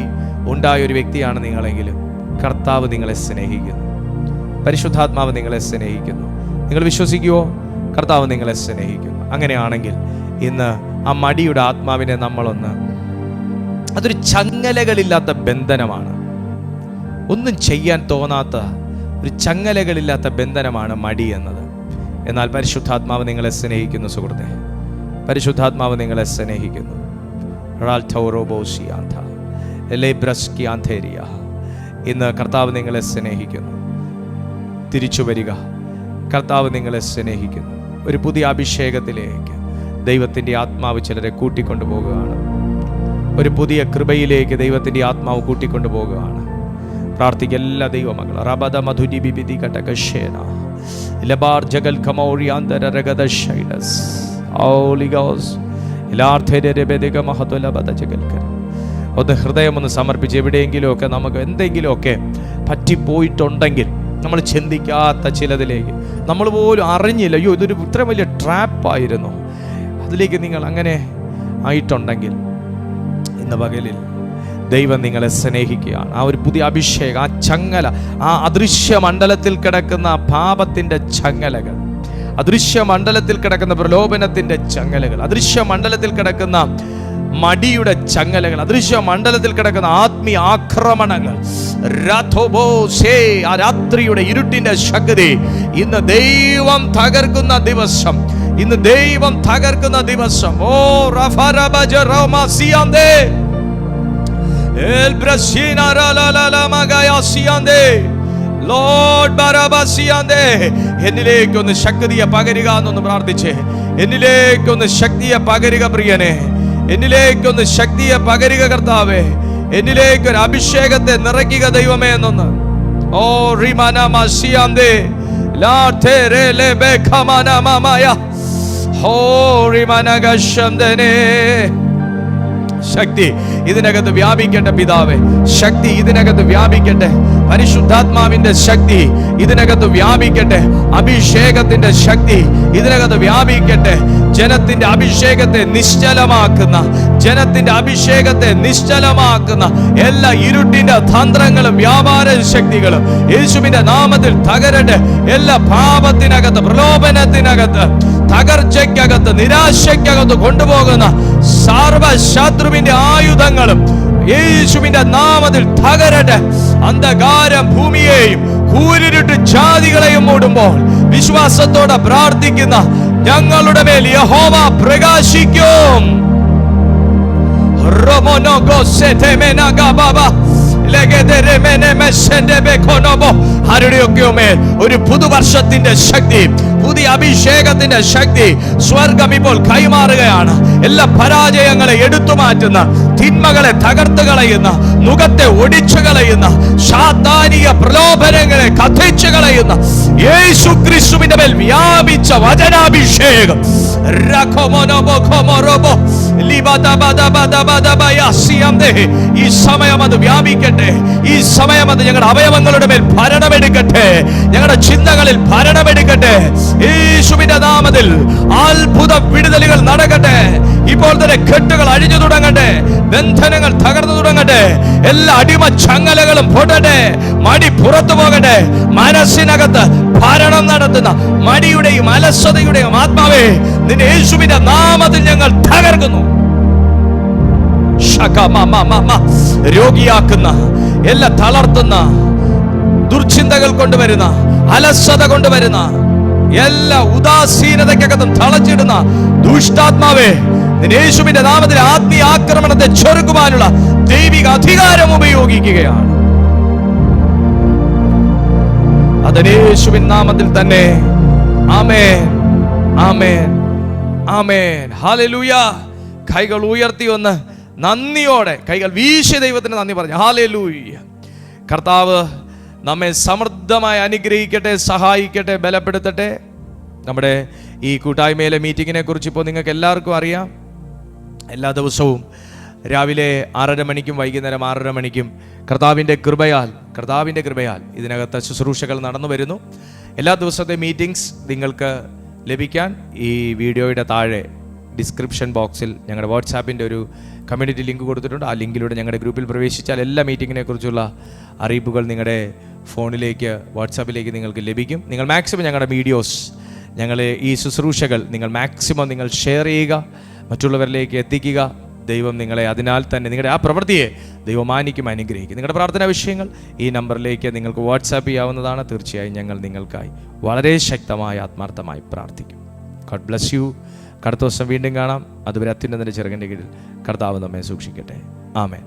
ഉണ്ടായ ഒരു വ്യക്തിയാണ് നിങ്ങളെങ്കിലും, കർത്താവ് നിങ്ങളെ സ്നേഹിക്കുന്നു, പരിശുദ്ധാത്മാവ് നിങ്ങളെ സ്നേഹിക്കുന്നു. നിങ്ങൾ വിശ്വസിക്കുമോ? കർത്താവ് നിങ്ങളെ സ്നേഹിക്കുന്നു. അങ്ങനെയാണെങ്കിൽ ഇന്ന് ആ മടിയുടെ ആത്മാവിനെ നമ്മളൊന്ന്, അതൊരു ചങ്ങലകളില്ലാത്ത ബന്ധനമാണ്, ഒന്നും ചെയ്യാൻ തോന്നാത്ത ഒരു ചങ്ങലകളില്ലാത്ത ബന്ധനമാണ് മടി എന്നത്. എന്നാൽ പരിശുദ്ധാത്മാവ് നിങ്ങളെ സ്നേഹിക്കുന്നു സുഹൃത്തെ, പരിശുദ്ധാത്മാവ് നിങ്ങളെ സ്നേഹിക്കുന്നു. ഇന്ന് കർത്താവ് നിങ്ങളെ സ്നേഹിക്കുന്നു. തിരിച്ചു വരിക, കർത്താവ് നിങ്ങളെ സ്നേഹിക്കുന്നു. ഒരു പുതിയ അഭിഷേകത്തിലേക്ക് ദൈവത്തിൻ്റെ ആത്മാവ് ചിലരെ കൂട്ടിക്കൊണ്ടുപോകുകയാണ്. ഒരു പുതിയ കൃപയിലേക്ക് ദൈവത്തിൻ്റെ ആത്മാവ് കൂട്ടിക്കൊണ്ടുപോകുകയാണ്. പ്രാർത്ഥിക്കുക എല്ലാ ദൈവമക്കൾ. റബദ മധുരി ബിബിദി കടകശേന ലബാർ ജഗൽ കമൗരിയാന്തര രഗദ ശൈലസ് ഔലിഗോസ് ഇലാർഥേരബെദിക മഹതുലബദ ജഗൽകര. ഒന്ന് ഹൃദയം ഒന്ന് സമർപ്പിച്ച് എവിടെയെങ്കിലുമൊക്കെ നമുക്ക് എന്തെങ്കിലുമൊക്കെ പറ്റിപ്പോയിട്ടുണ്ടെങ്കിൽ, നമ്മൾ ചിന്തിക്കാത്ത ചിലതിലേക്ക് നമ്മൾ പോലും അറിഞ്ഞില്ല, അയ്യോ ഇതൊരു ഇത്ര വലിയ ട്രാപ്പായിരുന്നു, അതിലേക്ക് നിങ്ങൾ അങ്ങനെ ആയിട്ടുണ്ടെങ്കിൽ ഇന്ന് പകലിൽ ദൈവം നിങ്ങളെ സ്നേഹിക്കുകയാണ്. ആ ഒരു പുതിയ അഭിഷേകം, ആ ചങ്ങല, ആ അദൃശ്യ മണ്ഡലത്തിൽ കിടക്കുന്ന പാപത്തിൻ്റെ ചങ്ങലകൾ, അദൃശ്യ മണ്ഡലത്തിൽ കിടക്കുന്ന പ്രലോഭനത്തിൻ്റെ ചങ്ങലകൾ, അദൃശ്യ മണ്ഡലത്തിൽ കിടക്കുന്ന മടിയുടെ ചങ്ങലകൾ, അദൃശ്യ മണ്ഡലത്തിൽ കിടക്കുന്ന ആത്മീയ ആക്രമണങ്ങൾ, ആ രാത്രിയുടെ ഇരുട്ടിന്റെ ശക്തി ഇന്ന് ദൈവം തകർക്കുന്ന ദിവസം, ഇന്ന് ദൈവം തകർക്കുന്ന ദിവസം. ഓ റഫറബജറോമാസിയാന്തേ എൽ ബ്രസീനാരാലാലാമഗയാസിയാന്തേ ലോർഡ് ബറബസിയാന്തേ എന്നിലേക്കൊന്ന് ശക്തിയെ പകരുക എന്നൊന്ന് പ്രാർത്ഥിച്ചേ. എന്നിലേക്കൊന്ന് ശക്തിയെ പകരുക പ്രിയനെ, എന്നിലേക്കൊന്ന് ശക്തിയെ പകരുക കർത്താവേ, എന്നിലേക്കൊരു അഭിഷേകത്തെ നിറയ്ക്കുക ദൈവമേ എന്നൊന്ന്. ഓ റിമാനമാസിയാന്തേ ലാതേരേലെബേഖമാനമാമായ ഹോ റിമാനഗശന്തനേ. ശക്തി ഇതിനകത്ത് വ്യാപിക്കട്ടെ പിതാവേ, ശക്തി ഇതിനകത്ത് വ്യാപിക്കട്ടെ, പരിശുദ്ധാത്മാവിന്റെ ശക്തി ഇതിനകത്ത് വ്യാപിക്കട്ടെ, അഭിഷേകത്തിന്റെ ശക്തി ഇതിനകത്ത് വ്യാപിക്കട്ടെ. ജനത്തിന്റെ അഭിഷേകത്തെ നിശ്ചലമാക്കുന്ന, ജനത്തിന്റെ അഭിഷേകത്തെ നിശ്ചലമാക്കുന്ന എല്ലാ ഇരുട്ടിന്റെ തന്ത്രങ്ങളും വ്യാപാര ശക്തികളും യേശുവിന്റെ നാമത്തിൽ തകരട്ടെ. എല്ലാ പാപത്തിനകത്ത്, പ്രലോഭനത്തിനകത്ത്, തകർച്ചയ്ക്കകത്ത്, നിരാശയ്ക്കകത്ത് കൊണ്ടുപോകുന്ന സർവശത്രുവിന്റെ ആയുധങ്ങളും യേശുവിന്റെ നാമത്തിൽ തകരട്ടെ. അന്ധകാരം ഭൂമിയെയും കൂരിരുട്ട് ജാതികളെയും മൂടുമ്പോൾ വിശ്വാസത്തോടെ പ്രാർത്ഥിക്കുന്ന ഞങ്ങളുടെ മേൽ യഹോവ പ്രകാശിക്കും. ആരുടെയൊക്കെയോ മേൽ ഒരു പുതുവർഷത്തിന്റെ ശക്തി, പുതിയ അഭിഷേകത്തിന്റെ ശക്തി സ്വർഗം ഇപ്പോൾ കൈമാറുകയാണ്. എല്ലാ പരാജയങ്ങളെ എടുത്തു മാറ്റുന്ന, തിന്മകളെ തകർത്ത് കളയുന്ന, മുഖത്തെ ഒടിച്ചു കളയുന്ന, സാത്താനിക പ്രലോഭനങ്ങളെ കത്തിച്ചു കളയുന്ന യേശു ക്രിസ്തുവിന്റെ മേൽ വ്യാപിച്ച വചനാഭിഷേകം ഈ സമയം അത് വ്യാപിക്കട്ടെ. ഈ സമയം അത് ഞങ്ങളുടെ അവയവങ്ങളുടെ മേൽ ഭരണമെടുക്കട്ടെ, ഞങ്ങളുടെ ചിന്തകളിൽ ഭരണമെടുക്കട്ടെ. യേശുവിന്റെ നാമത്തിൽ അത്ഭുത വിടുതലുകൾ നടക്കട്ടെ. ഇപ്പോൾ തന്നെ കെട്ടുകൾ അഴിഞ്ഞു തുടങ്ങട്ടെ, ബന്ധനങ്ങൾ തകർന്നു തുടങ്ങട്ടെ, എല്ലാ അടിമ ചങ്ങലകളും പൊടട്ടെ, മടി പുറത്തു പോകട്ടെ. മനസ്സിനകത്ത് ഭരണം നടത്തുന്ന മടിയുടെയും അലസതയുടെയും ആത്മാവേ, നിന്റെ യേശുവിന്റെ നാമത്തിൽ ഞങ്ങൾ തകർക്കുന്നു. രോഗിയാക്കുന്ന, എല്ലാ തളർത്തുന്ന, ദുർചിന്തകൾ കൊണ്ടുവരുന്ന, അലസത കൊണ്ടുവരുന്ന, എല്ലാ ഉദാസീനതയ്ക്കകത്തും തളച്ചിടുന്ന ദുഷ്ടാത്മാവേ, നിന്റെ യേശുവിന്റെ നാമത്തിൽ ആത്മീയ ആക്രമണത്തെ ചെറുക്കുവാനുള്ള ദൈവിക അധികാരം ഉപയോഗിക്കുകയാണ്. അതിന് യേശുവിൻ നാമത്തിൽ തന്നെ. ആമേൻ, ആമേൻ, ആമേൻ. ഹല്ലേലൂയ. കൈകൾ ഉയർത്തി ഒന്ന് നന്ദിയോടെ, കൈകൾ വീശി ദൈവത്തിന് നന്ദി പറഞ്ഞു. ഹല്ലേലൂയ. കർത്താവ് നമ്മെ സമൃദ്ധമായി അനുഗ്രഹിക്കട്ടെ, സഹായിക്കട്ടെ, ബലപ്പെടുത്തട്ടെ. നമ്മുടെ ഈ കൂട്ടായ്മയിലെ മീറ്റിങ്ങിനെ കുറിച്ച് ഇപ്പോൾ നിങ്ങൾക്ക് എല്ലാവർക്കും അറിയാം. എല്ലാ ദിവസവും രാവിലെ 6:30 മണിക്കും വൈകുന്നേരം 6:30 മണിക്കും കർത്താവിൻ്റെ കൃപയാൽ ഇതിനകത്ത് ശുശ്രൂഷകൾ നടന്നു വരുന്നു. എല്ലാ ദിവസത്തെ മീറ്റിംഗ്സ് നിങ്ങൾക്ക് ലഭിക്കാൻ ഈ വീഡിയോയുടെ താഴെ ഡിസ്ക്രിപ്ഷൻ ബോക്സിൽ ഞങ്ങളുടെ വാട്സാപ്പിൻ്റെ ഒരു കമ്മ്യൂണിറ്റി ലിങ്ക് കൊടുത്തിട്ടുണ്ട്. ആ ലിങ്കിലൂടെ ഞങ്ങളുടെ ഗ്രൂപ്പിൽ പ്രവേശിച്ചാൽ എല്ലാ മീറ്റിങ്ങിനെ കുറിച്ചുള്ള അറിയിപ്പുകൾ നിങ്ങളുടെ ഫോണിലേക്ക്, വാട്സാപ്പിലേക്ക് നിങ്ങൾക്ക് ലഭിക്കും. നിങ്ങൾ മാക്സിമം ഞങ്ങളുടെ വീഡിയോസ്, ഈ ശുശ്രൂഷകൾ നിങ്ങൾ ഷെയർ ചെയ്യുക, മറ്റുള്ളവരിലേക്ക് എത്തിക്കുക. ദൈവം നിങ്ങളെ അതിനാൽ തന്നെ, നിങ്ങളുടെ ആ പ്രവൃത്തിയെ ദൈവം മാനിക്കും, അനുഗ്രഹിക്കും. നിങ്ങളുടെ പ്രാർത്ഥനാ വിഷയങ്ങൾ ഈ നമ്പറിലേക്ക് നിങ്ങൾക്ക് വാട്സാപ്പ് ചെയ്യാവുന്നതാണ്. തീർച്ചയായും ഞങ്ങൾ നിങ്ങൾക്കായി വളരെ ശക്തമായി, ആത്മാർത്ഥമായി പ്രാർത്ഥിക്കും. God bless you. അടുത്ത ദിവസം വീണ്ടും കാണാം. അതുവരെ അത്യുന്നതന്റെ ചിറകിൻ്റെ കീഴിൽ കർത്താവ് നമ്മെ സൂക്ഷിക്കട്ടെ. ആമേൻ.